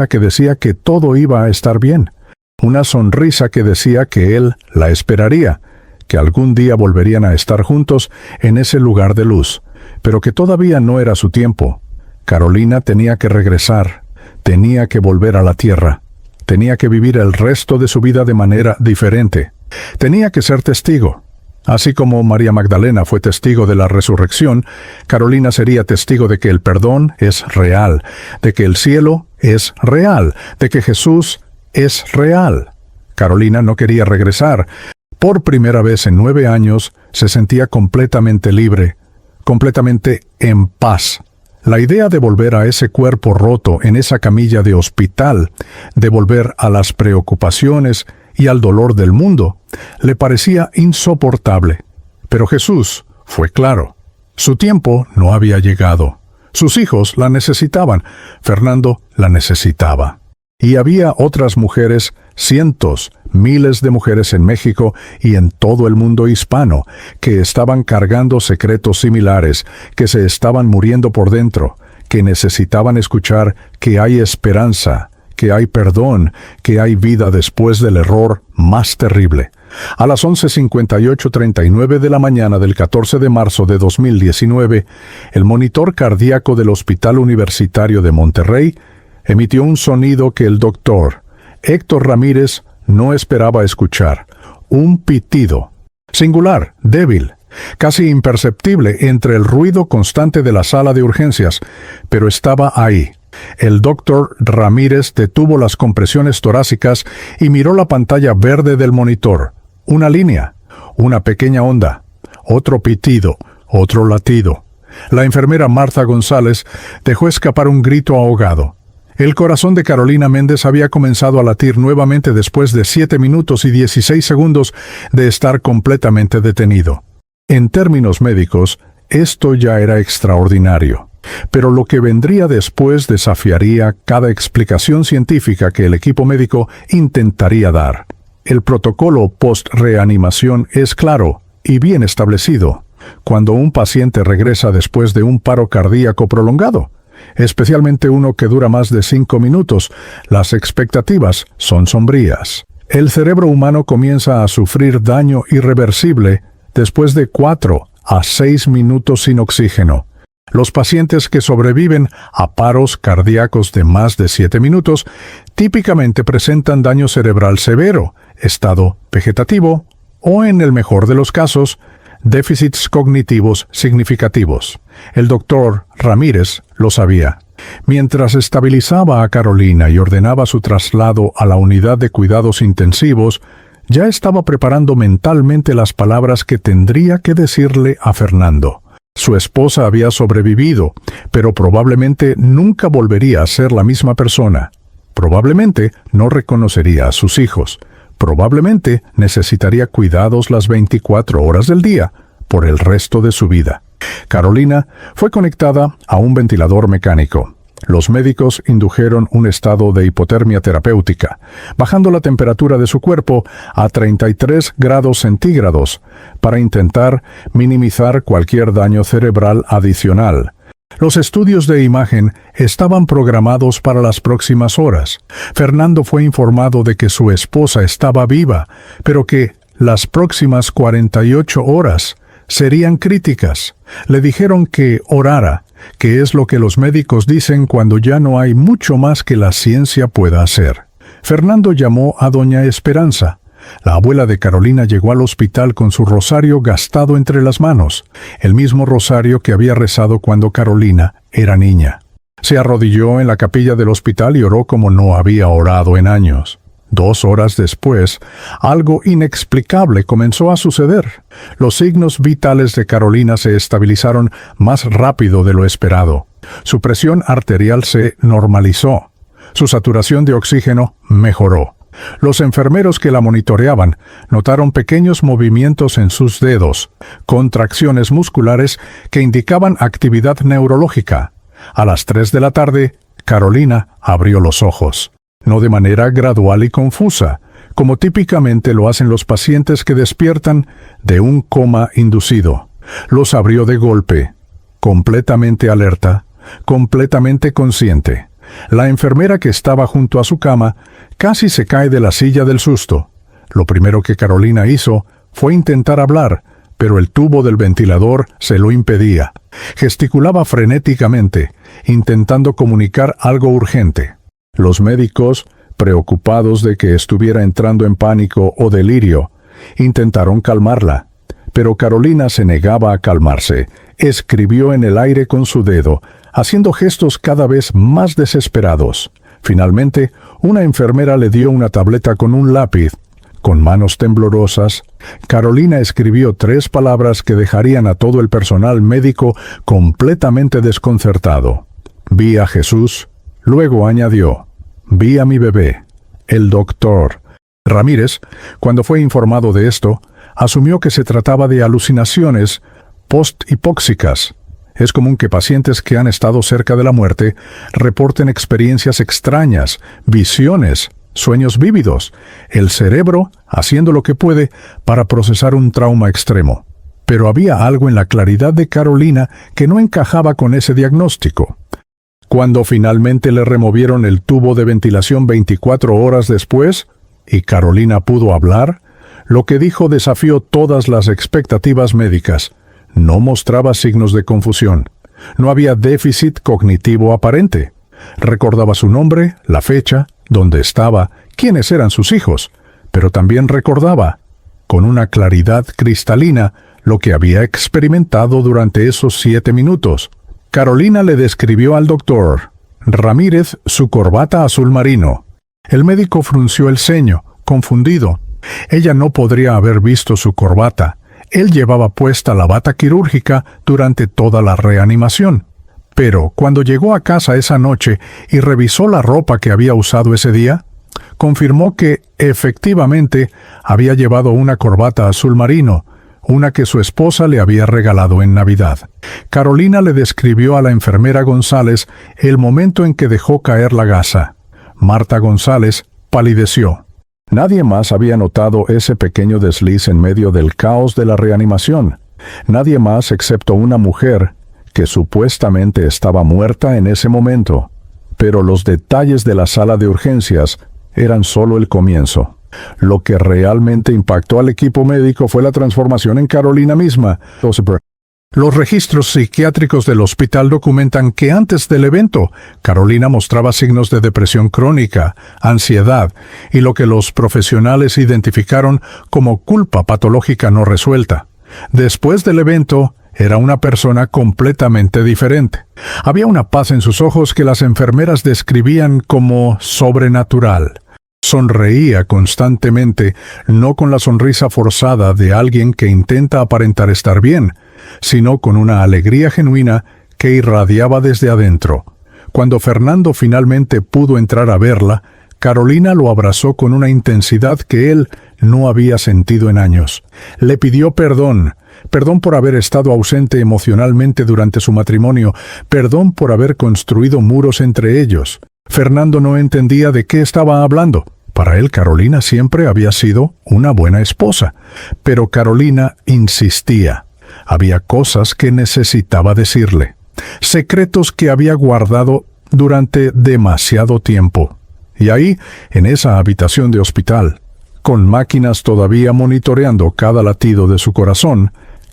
[SPEAKER 2] que decía que todo iba a estar bien, una sonrisa que decía que él la esperaría, que algún día volverían a estar juntos en ese lugar de luz, pero que todavía no era su tiempo. Carolina tenía que regresar, tenía que volver a la tierra, tenía que vivir el resto de su vida de manera diferente, tenía que ser testigo. Así como María Magdalena fue testigo de la resurrección, Carolina sería testigo de que el perdón es real, de que el cielo es real, de que Jesús es real. Carolina no quería regresar. Por primera vez en 9 años se sentía completamente libre, completamente en paz. La idea de volver a ese cuerpo roto en esa camilla de hospital, de volver a las preocupaciones y al dolor del mundo, le parecía insoportable. Pero Jesús fue claro. Su tiempo no había llegado. Sus hijos la necesitaban. Fernando la necesitaba. Y había otras mujeres, cientos, miles de mujeres en México y en todo el mundo hispano, que estaban cargando secretos similares, que se estaban muriendo por dentro, que necesitaban escuchar que hay esperanza, que hay perdón, que hay vida después del error más terrible. A las 11:58:39 de la mañana del 14 de marzo de 2019, el monitor cardíaco del Hospital Universitario de Monterrey emitió un sonido que el doctor Héctor Ramírez no esperaba escuchar. Un pitido. Singular, débil, casi imperceptible entre el ruido constante de la sala de urgencias, pero estaba ahí. El doctor Ramírez detuvo las compresiones torácicas y miró la pantalla verde del monitor. Una línea, una pequeña onda, otro pitido, otro latido. La enfermera Marta González dejó escapar un grito ahogado. El corazón de Carolina Méndez había comenzado a latir nuevamente después de 7 minutos y 16 segundos de estar completamente detenido. En términos médicos, esto ya era extraordinario. Pero lo que vendría después desafiaría cada explicación científica que el equipo médico intentaría dar. El protocolo post-reanimación es claro y bien establecido cuando un paciente regresa después de un paro cardíaco prolongado, especialmente uno que dura más de 5 minutos. Las expectativas son sombrías. El cerebro humano comienza a sufrir daño irreversible después de 4 a 6 minutos sin oxígeno. Los pacientes que sobreviven a paros cardíacos de más de 7 minutos típicamente presentan daño cerebral severo, estado vegetativo o, en el mejor de los casos, déficits cognitivos significativos. El doctor Ramírez lo sabía. Mientras estabilizaba a Carolina y ordenaba su traslado a la unidad de cuidados intensivos, ya estaba preparando mentalmente las palabras que tendría que decirle a Fernando. Su esposa había sobrevivido, pero probablemente nunca volvería a ser la misma persona. Probablemente no reconocería a sus hijos. Probablemente necesitaría cuidados las 24 horas del día por el resto de su vida. Carolina fue conectada a un ventilador mecánico. Los médicos indujeron un estado de hipotermia terapéutica, bajando la temperatura de su cuerpo a 33 grados centígrados para intentar minimizar cualquier daño cerebral adicional. Los estudios de imagen estaban programados para las próximas horas. Fernando fue informado de que su esposa estaba viva, pero que las próximas 48 horas serían críticas. Le dijeron que orara, que es lo que los médicos dicen cuando ya no hay mucho más que la ciencia pueda hacer. Fernando llamó a doña Esperanza. La abuela de Carolina llegó al hospital con su rosario gastado entre las manos, el mismo rosario que había rezado cuando Carolina era niña. Se arrodilló en la capilla del hospital y oró como no había orado en años. 2 horas después, algo inexplicable comenzó a suceder. Los signos vitales de Carolina se estabilizaron más rápido de lo esperado. Su presión arterial se normalizó. Su saturación de oxígeno mejoró. Los enfermeros que la monitoreaban notaron pequeños movimientos en sus dedos, contracciones musculares que indicaban actividad neurológica. A las 3 de la tarde, Carolina abrió los ojos. No de manera gradual y confusa, como típicamente lo hacen los pacientes que despiertan de un coma inducido. Los abrió de golpe, completamente alerta, completamente consciente. La enfermera que estaba junto a su cama casi se cae de la silla del susto. Lo primero que Carolina hizo fue intentar hablar, pero el tubo del ventilador se lo impedía. Gesticulaba frenéticamente, intentando comunicar algo urgente. Los médicos, preocupados de que estuviera entrando en pánico o delirio, intentaron calmarla. Pero Carolina se negaba a calmarse. Escribió en el aire con su dedo, haciendo gestos cada vez más desesperados. Finalmente, una enfermera le dio una tableta con un lápiz Con manos temblorosas, Carolina escribió 3 palabras que dejarían a todo el personal médico completamente desconcertado. Vi a Jesús. Luego añadió, vi a mi bebé. El doctor Ramírez, cuando fue informado de esto, asumió que se trataba de alucinaciones post-hipóxicas. Es común que pacientes que han estado cerca de la muerte reporten experiencias extrañas, visiones, sueños vívidos, el cerebro haciendo lo que puede para procesar un trauma extremo. Pero había algo en la claridad de Carolina que no encajaba con ese diagnóstico. Cuando finalmente le removieron el tubo de ventilación 24 horas después, y Carolina pudo hablar, lo que dijo desafió todas las expectativas médicas. No mostraba signos de confusión. No había déficit cognitivo aparente. Recordaba su nombre, la fecha, dónde estaba, quiénes eran sus hijos, pero también recordaba, con una claridad cristalina, lo que había experimentado durante esos 7 minutos. Carolina le describió al doctor Ramírez su corbata azul marino. El médico frunció el ceño, confundido. Ella no podría haber visto su corbata. Él llevaba puesta la bata quirúrgica durante toda la reanimación. Pero cuando llegó a casa esa noche y revisó la ropa que había usado ese día, confirmó que, efectivamente, había llevado una corbata azul marino, una que su esposa le había regalado en Navidad. Carolina le describió a la enfermera González el momento en que dejó caer la gasa. Marta González palideció. Nadie más había notado ese pequeño desliz en medio del caos de la reanimación. Nadie más excepto una mujer que supuestamente estaba muerta en ese momento. Pero los detalles de la sala de urgencias eran solo el comienzo. Lo que realmente impactó al equipo médico fue la transformación en Carolina misma. Los registros psiquiátricos del hospital documentan que antes del evento, Carolina mostraba signos de depresión crónica, ansiedad y lo que los profesionales identificaron como culpa patológica no resuelta. Después del evento, era una persona completamente diferente. Había una paz en sus ojos que las enfermeras describían como sobrenatural. Sonreía constantemente, no con la sonrisa forzada de alguien que intenta aparentar estar bien, sino con una alegría genuina que irradiaba desde adentro. Cuando Fernando finalmente pudo entrar a verla, Carolina lo abrazó con una intensidad que él no había sentido en años. Le pidió perdón por haber estado ausente emocionalmente durante su matrimonio, perdón por haber construido muros entre ellos. Fernando no entendía de qué estaba hablando. Para él, Carolina siempre había sido una buena esposa, pero Carolina insistía. Había cosas que necesitaba decirle, secretos que había guardado durante demasiado tiempo. Y ahí, en esa habitación de hospital, con máquinas todavía monitoreando cada latido de su corazón,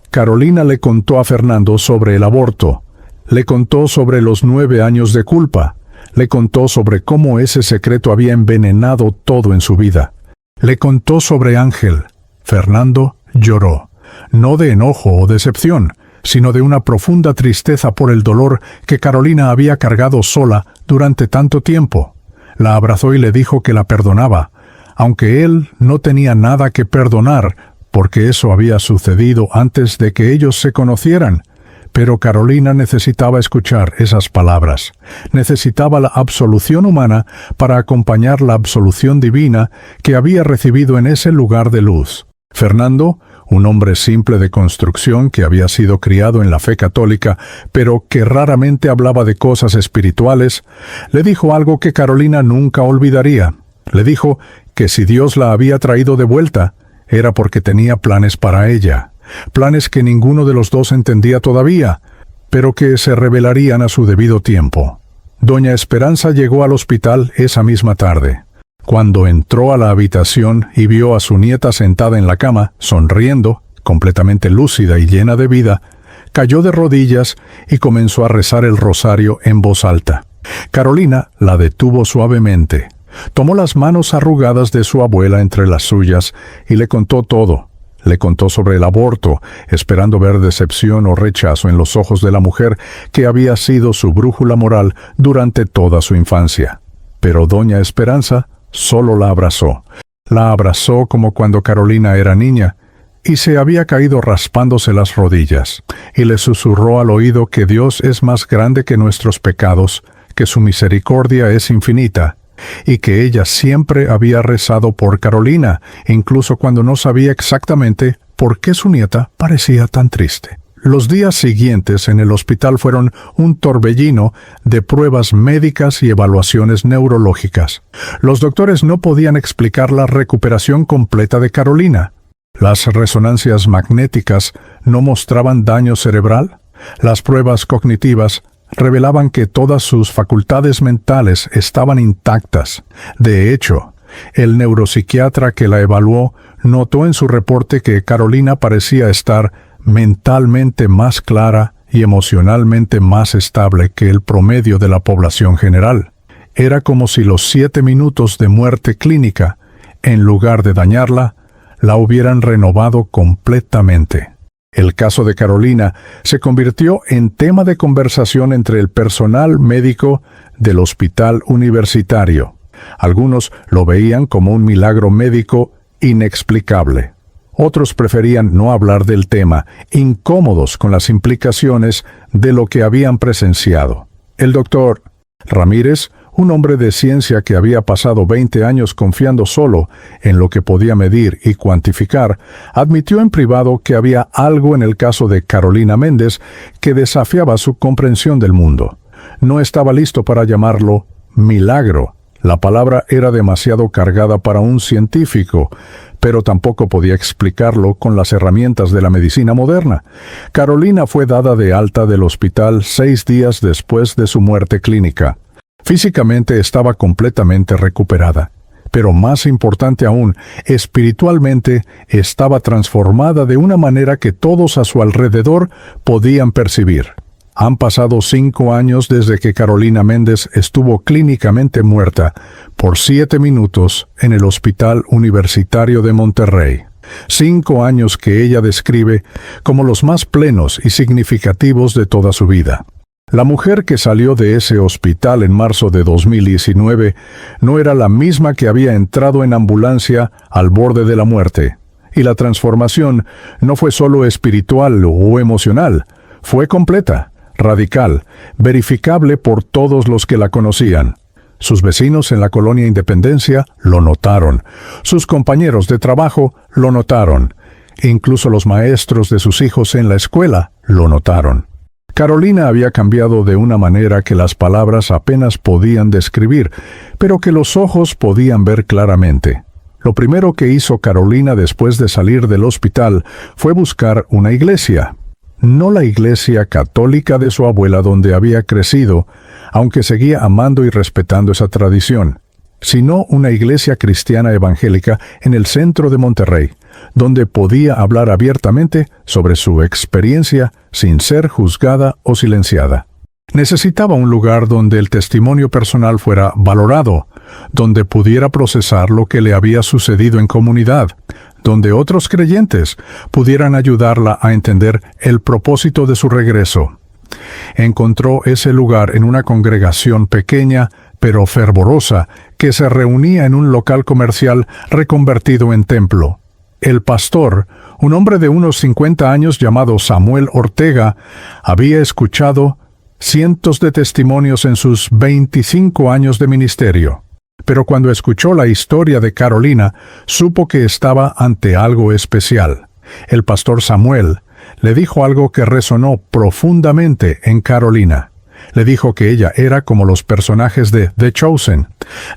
[SPEAKER 2] Carolina le contó a Fernando sobre el aborto, le contó sobre los 9 años de culpa, le contó sobre cómo ese secreto había envenenado todo en su vida. Le contó sobre Ángel. Fernando lloró, no de enojo o decepción, sino de una profunda tristeza por el dolor que Carolina había cargado sola durante tanto tiempo. La abrazó y le dijo que la perdonaba, aunque él no tenía nada que perdonar, porque eso había sucedido antes de que ellos se conocieran. Pero Carolina necesitaba escuchar esas palabras. Necesitaba la absolución humana para acompañar la absolución divina que había recibido en ese lugar de luz. Fernando, un hombre simple de construcción que había sido criado en la fe católica, pero que raramente hablaba de cosas espirituales, le dijo algo que Carolina nunca olvidaría. Le dijo que si Dios la había traído de vuelta, era porque tenía planes para ella. Planes que ninguno de los dos entendía todavía, pero que se revelarían a su debido tiempo. Doña Esperanza llegó al hospital esa misma tarde. Cuando entró a la habitación y vio a su nieta sentada en la cama, sonriendo, completamente lúcida y llena de vida, cayó de rodillas y comenzó a rezar el rosario en voz alta. Carolina la detuvo suavemente. Tomó las manos arrugadas de su abuela entre las suyas y le contó todo. Le contó sobre el aborto, esperando ver decepción o rechazo en los ojos de la mujer que había sido su brújula moral durante toda su infancia. Pero doña Esperanza solo la abrazó. La abrazó como cuando Carolina era niña, y se había caído raspándose las rodillas, y le susurró al oído que Dios es más grande que nuestros pecados, que su misericordia es infinita, y que ella siempre había rezado por Carolina, incluso cuando no sabía exactamente por qué su nieta parecía tan triste. Los días siguientes en el hospital fueron un torbellino de pruebas médicas y evaluaciones neurológicas. Los doctores no podían explicar la recuperación completa de Carolina. Las resonancias magnéticas no mostraban daño cerebral. Las pruebas cognitivas revelaban que todas sus facultades mentales estaban intactas. De hecho, el neuropsiquiatra que la evaluó notó en su reporte que Carolina parecía estar mentalmente más clara y emocionalmente más estable que el promedio de la población general. Era como si los 7 minutos de muerte clínica, en lugar de dañarla, la hubieran renovado completamente. El caso de Carolina se convirtió en tema de conversación entre el personal médico del hospital universitario. Algunos lo veían como un milagro médico inexplicable. Otros preferían no hablar del tema, incómodos con las implicaciones de lo que habían presenciado. El doctor Ramírez, un hombre de ciencia que había pasado 20 años confiando solo en lo que podía medir y cuantificar, admitió en privado que había algo en el caso de Carolina Méndez que desafiaba su comprensión del mundo. No estaba listo para llamarlo milagro. La palabra era demasiado cargada para un científico, pero tampoco podía explicarlo con las herramientas de la medicina moderna. Carolina fue dada de alta del hospital 6 días después de su muerte clínica. Físicamente estaba completamente recuperada, pero más importante aún, espiritualmente estaba transformada de una manera que todos a su alrededor podían percibir. Han pasado 5 años desde que Carolina Méndez estuvo clínicamente muerta por 7 minutos en el Hospital Universitario de Monterrey. 5 años que ella describe como los más plenos y significativos de toda su vida. La mujer que salió de ese hospital en marzo de 2019 no era la misma que había entrado en ambulancia al borde de la muerte. Y la transformación no fue solo espiritual o emocional, fue completa, radical, verificable por todos los que la conocían. Sus vecinos en la colonia Independencia lo notaron. Sus compañeros de trabajo lo notaron. Incluso los maestros de sus hijos en la escuela lo notaron. Carolina había cambiado de una manera que las palabras apenas podían describir, pero que los ojos podían ver claramente. Lo primero que hizo Carolina después de salir del hospital fue buscar una iglesia. No la iglesia católica de su abuela donde había crecido, aunque seguía amando y respetando esa tradición, sino una iglesia cristiana evangélica en el centro de Monterrey, donde podía hablar abiertamente sobre su experiencia sin ser juzgada o silenciada. Necesitaba un lugar donde el testimonio personal fuera valorado, donde pudiera procesar lo que le había sucedido en comunidad, donde otros creyentes pudieran ayudarla a entender el propósito de su regreso. Encontró ese lugar en una congregación pequeña pero fervorosa que se reunía en un local comercial reconvertido en templo. El pastor, un hombre de unos 50 años llamado Samuel Ortega, había escuchado cientos de testimonios en sus 25 años de ministerio. Pero cuando escuchó la historia de Carolina, supo que estaba ante algo especial. El pastor Samuel le dijo algo que resonó profundamente en Carolina. Le dijo que ella era como los personajes de The Chosen,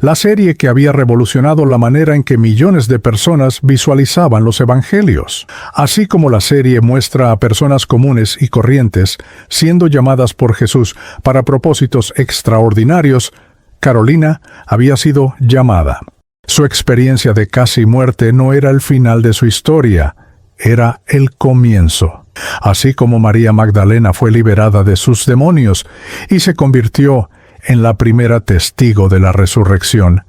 [SPEAKER 2] la serie que había revolucionado la manera en que millones de personas visualizaban los evangelios. Así como la serie muestra a personas comunes y corrientes siendo llamadas por Jesús para propósitos extraordinarios, Carolina había sido llamada. Su experiencia de casi muerte no era el final de su historia, era el comienzo. Así como María Magdalena fue liberada de sus demonios y se convirtió en la primera testigo de la resurrección,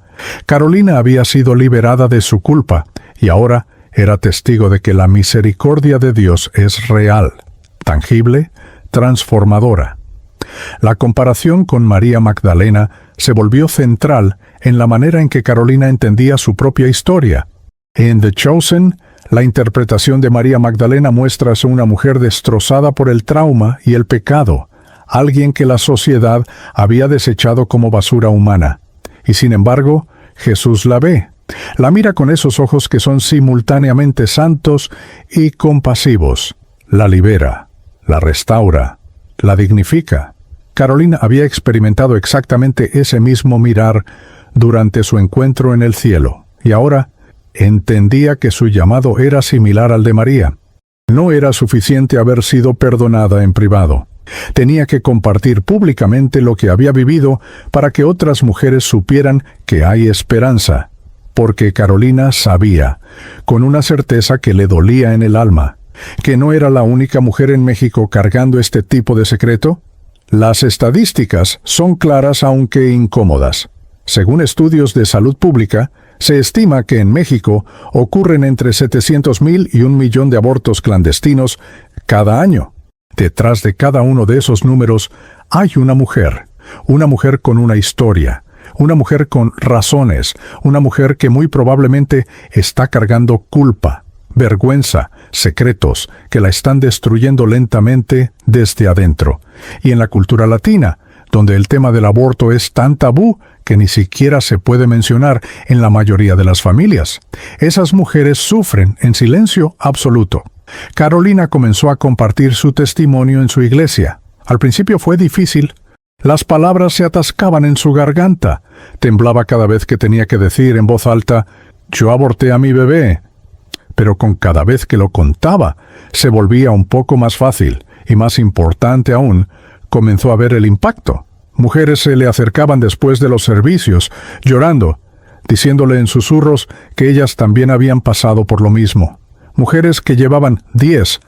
[SPEAKER 2] Carolina había sido liberada de su culpa y ahora era testigo de que la misericordia de Dios es real, tangible, transformadora. La comparación con María Magdalena se volvió central en la manera en que Carolina entendía su propia historia. En The Chosen, la interpretación de María Magdalena muestra a una mujer destrozada por el trauma y el pecado, alguien que la sociedad había desechado como basura humana. Y sin embargo, Jesús la ve. La mira con esos ojos que son simultáneamente santos y compasivos. La libera, la restaura, la dignifica. Carolina había experimentado exactamente ese mismo mirar durante su encuentro en el cielo, y ahora entendía que su llamado era similar al de María. No era suficiente haber sido perdonada en privado. Tenía que compartir públicamente lo que había vivido para que otras mujeres supieran que hay esperanza. Porque Carolina sabía, con una certeza que le dolía en el alma, que no era la única mujer en México cargando este tipo de secreto. Las estadísticas son claras aunque incómodas. Según estudios de salud pública, se estima que en México ocurren entre 700,000 y 1,000,000 de abortos clandestinos cada año. Detrás de cada uno de esos números hay una mujer con una historia, una mujer con razones, una mujer que muy probablemente está cargando culpa, vergüenza, secretos que la están destruyendo lentamente desde adentro. Y en la cultura latina, donde el tema del aborto es tan tabú que ni siquiera se puede mencionar en la mayoría de las familias, esas mujeres sufren en silencio absoluto. Carolina comenzó a compartir su testimonio en su iglesia. Al principio fue difícil. Las palabras se atascaban en su garganta. Temblaba cada vez que tenía que decir en voz alta, «Yo aborté a mi bebé». Pero con cada vez que lo contaba, se volvía un poco más fácil, y más importante aún, comenzó a ver el impacto. Mujeres se le acercaban después de los servicios, llorando, diciéndole en susurros que ellas también habían pasado por lo mismo. Mujeres que llevaban 10,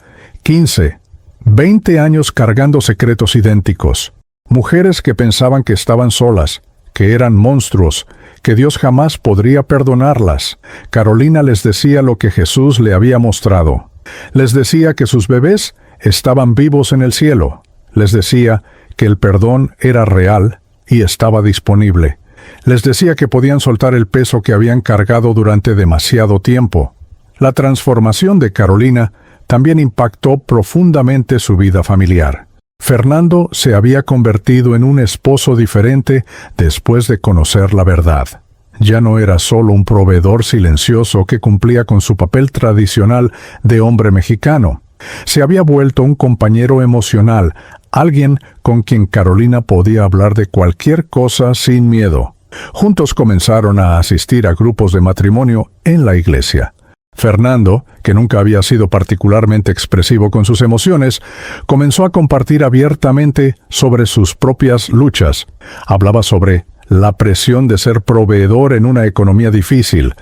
[SPEAKER 2] 15, 20 años cargando secretos idénticos. Mujeres que pensaban que estaban solas, que eran monstruos, que Dios jamás podría perdonarlas. Carolina les decía lo que Jesús le había mostrado. Les decía que sus bebés estaban vivos en el cielo. Les decía que el perdón era real y estaba disponible. Les decía que podían soltar el peso que habían cargado durante demasiado tiempo. La transformación de Carolina también impactó profundamente su vida familiar. Fernando se había convertido en un esposo diferente después de conocer la verdad. Ya no era solo un proveedor silencioso que cumplía con su papel tradicional de hombre mexicano. Se había vuelto un compañero emocional, alguien con quien Carolina podía hablar de cualquier cosa sin miedo. Juntos comenzaron a asistir a grupos de matrimonio en la iglesia. Fernando, que nunca había sido particularmente expresivo con sus emociones, comenzó a compartir abiertamente sobre sus propias luchas. Hablaba sobre la presión de ser proveedor en una economía difícil.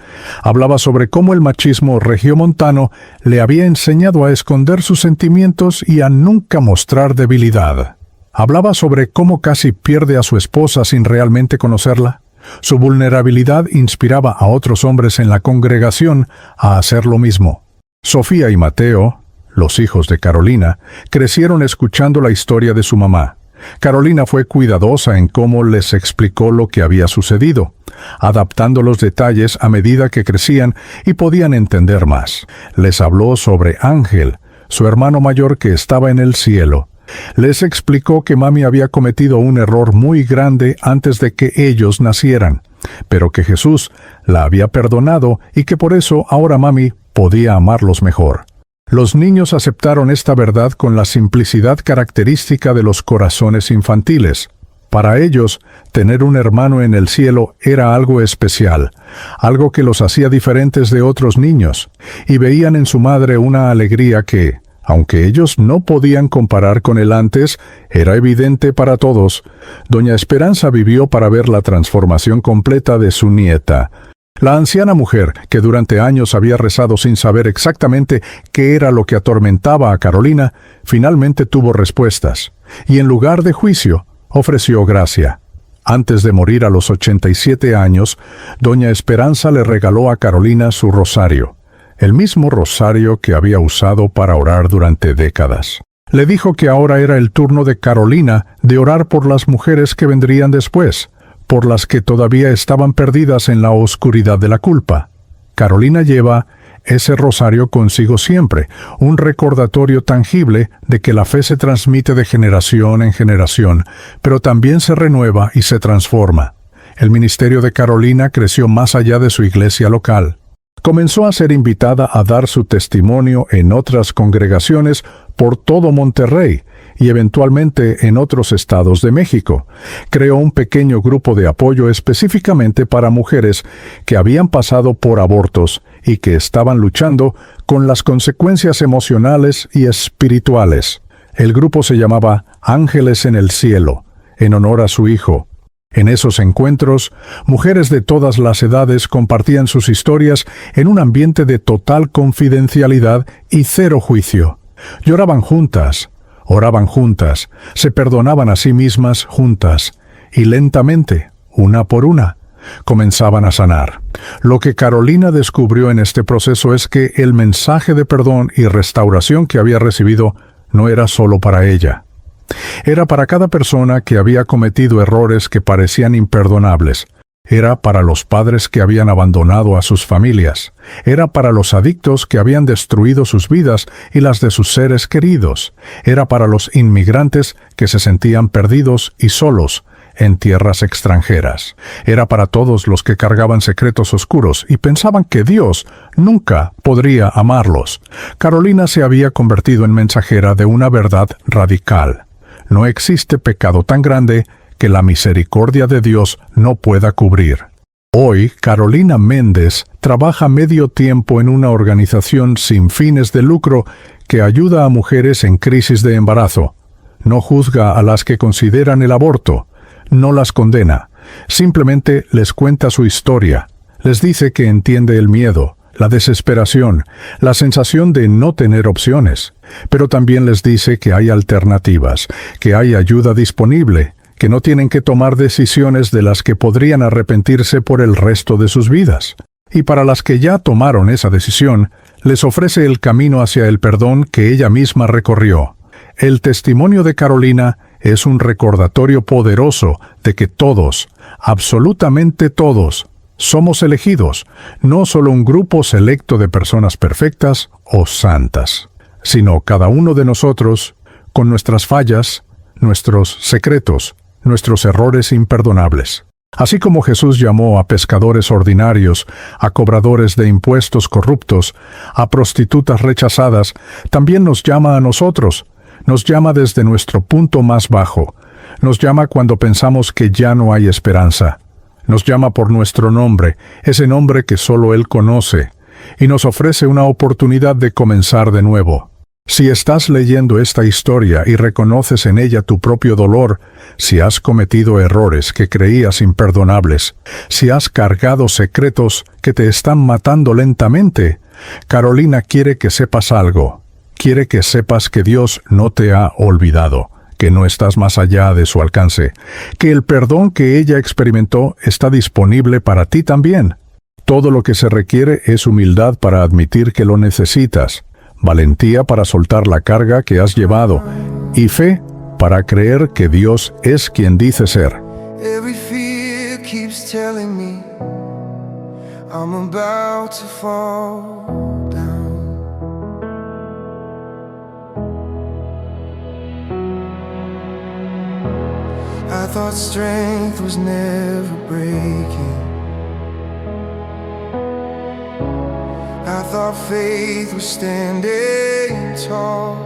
[SPEAKER 2] Hablaba sobre cómo el machismo regiomontano le había enseñado a esconder sus sentimientos y a nunca mostrar debilidad. Hablaba sobre cómo casi pierde a su esposa sin realmente conocerla. Su vulnerabilidad inspiraba a otros hombres en la congregación a hacer lo mismo. Sofía y Mateo, los hijos de Carolina, crecieron escuchando la historia de su mamá. Carolina fue cuidadosa en cómo les explicó lo que había sucedido, adaptando los detalles a medida que crecían y podían entender más. Les habló sobre Ángel, su hermano mayor que estaba en el cielo. Les explicó que mami había cometido un error muy grande antes de que ellos nacieran, pero que Jesús la había perdonado y que por eso ahora mami podía amarlos mejor. Los niños aceptaron esta verdad con la simplicidad característica de los corazones infantiles. Para ellos, tener un hermano en el cielo era algo especial, algo que los hacía diferentes de otros niños, y veían en su madre una alegría que, aunque ellos no podían comparar con el antes, era evidente para todos. Doña Esperanza vivió para ver la transformación completa de su nieta. La anciana mujer, que durante años había rezado sin saber exactamente qué era lo que atormentaba a Carolina, finalmente tuvo respuestas, y en lugar de juicio, ofreció gracia. Antes de morir a los 87 años, doña Esperanza le regaló a Carolina su rosario, el mismo rosario que había usado para orar durante décadas. Le dijo que ahora era el turno de Carolina de orar por las mujeres que vendrían después, por las que todavía estaban perdidas en la oscuridad de la culpa. Carolina lleva ese rosario consigo siempre, un recordatorio tangible de que la fe se transmite de generación en generación, pero también se renueva y se transforma. El ministerio de Carolina creció más allá de su iglesia local. Comenzó a ser invitada a dar su testimonio en otras congregaciones por todo Monterrey y eventualmente en otros estados de México. Creó un pequeño grupo de apoyo específicamente para mujeres que habían pasado por abortos y que estaban luchando con las consecuencias emocionales y espirituales. El grupo se llamaba Ángeles en el Cielo, en honor a su hijo. En esos encuentros, mujeres de todas las edades compartían sus historias en un ambiente de total confidencialidad y cero juicio. Lloraban juntas, oraban juntas, se perdonaban a sí mismas juntas, y lentamente, una por una, comenzaban a sanar. Lo que Carolina descubrió en este proceso es que el mensaje de perdón y restauración que había recibido no era solo para ella. Era para cada persona que había cometido errores que parecían imperdonables. Era para los padres que habían abandonado a sus familias. Era para los adictos que habían destruido sus vidas y las de sus seres queridos. Era para los inmigrantes que se sentían perdidos y solos en tierras extranjeras. Era para todos los que cargaban secretos oscuros y pensaban que Dios nunca podría amarlos. Carolina se había convertido en mensajera de una verdad radical. No existe pecado tan grande que la misericordia de Dios no pueda cubrir. Hoy, Carolina Méndez trabaja medio tiempo en una organización sin fines de lucro que ayuda a mujeres en crisis de embarazo. No juzga a las que consideran el aborto, no las condena, simplemente les cuenta su historia, les dice que entiende el miedo, la desesperación, la sensación de no tener opciones, pero también les dice que hay alternativas, que hay ayuda disponible, que no tienen que tomar decisiones de las que podrían arrepentirse por el resto de sus vidas. Y para las que ya tomaron esa decisión, les ofrece el camino hacia el perdón que ella misma recorrió. El testimonio de Carolina es un recordatorio poderoso de que todos, absolutamente todos, somos elegidos, no solo un grupo selecto de personas perfectas o santas, sino cada uno de nosotros, con nuestras fallas, nuestros secretos, nuestros errores imperdonables. Así como Jesús llamó a pescadores ordinarios, a cobradores de impuestos corruptos, a prostitutas rechazadas, también nos llama a nosotros. Nos llama desde nuestro punto más bajo. Nos llama cuando pensamos que ya no hay esperanza. Nos llama por nuestro nombre, ese nombre que solo Él conoce, y nos ofrece una oportunidad de comenzar de nuevo. Si estás leyendo esta historia y reconoces en ella tu propio dolor, si has cometido errores que creías imperdonables, si has cargado secretos que te están matando lentamente, Carolina quiere que sepas algo. Quiere que sepas que Dios no te ha olvidado, que no estás más allá de su alcance, que el perdón que ella experimentó está disponible para ti también. Todo lo que se requiere es humildad para admitir que lo necesitas, valentía para soltar la carga que has llevado y fe para creer que Dios es quien dice ser.
[SPEAKER 1] Every fear keeps telling me I'm about to fall down. I thought strength was never breaking. I thought faith was standing tall.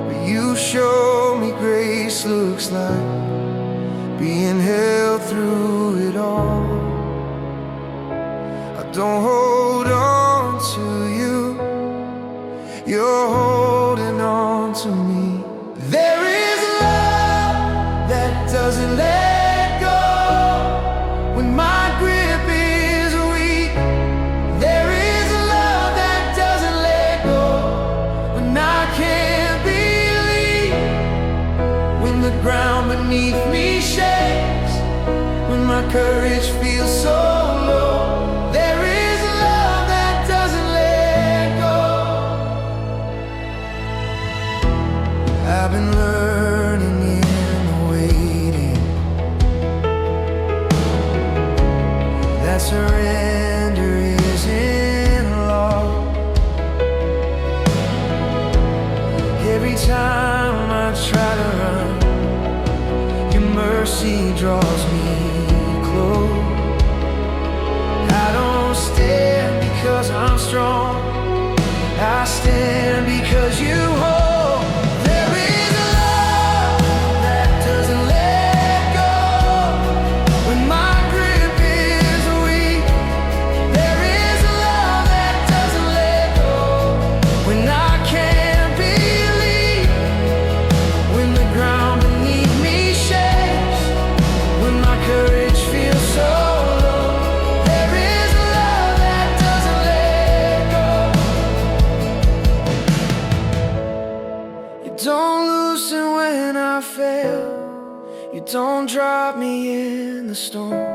[SPEAKER 1] But you show me grace looks like being held through it all. I don't hold on to you, you're holding on to me. There is love that doesn't let go when my grip is weak. There is love that doesn't let go when I can't believe. When the ground beneath me shakes, when my courage feels so low. There is love that doesn't let go. I've been learning in the waiting. That's draws me close. I don't stand because I'm strong, I stand because you hold. There is a love that doesn't let go when my grip is weak. There is a love that doesn't let go when I can't believe. When the ground beneath me shakes, when my courage feels so low. There is a love that doesn't let go. You don't loosen when I fail, you don't drop me in the storm.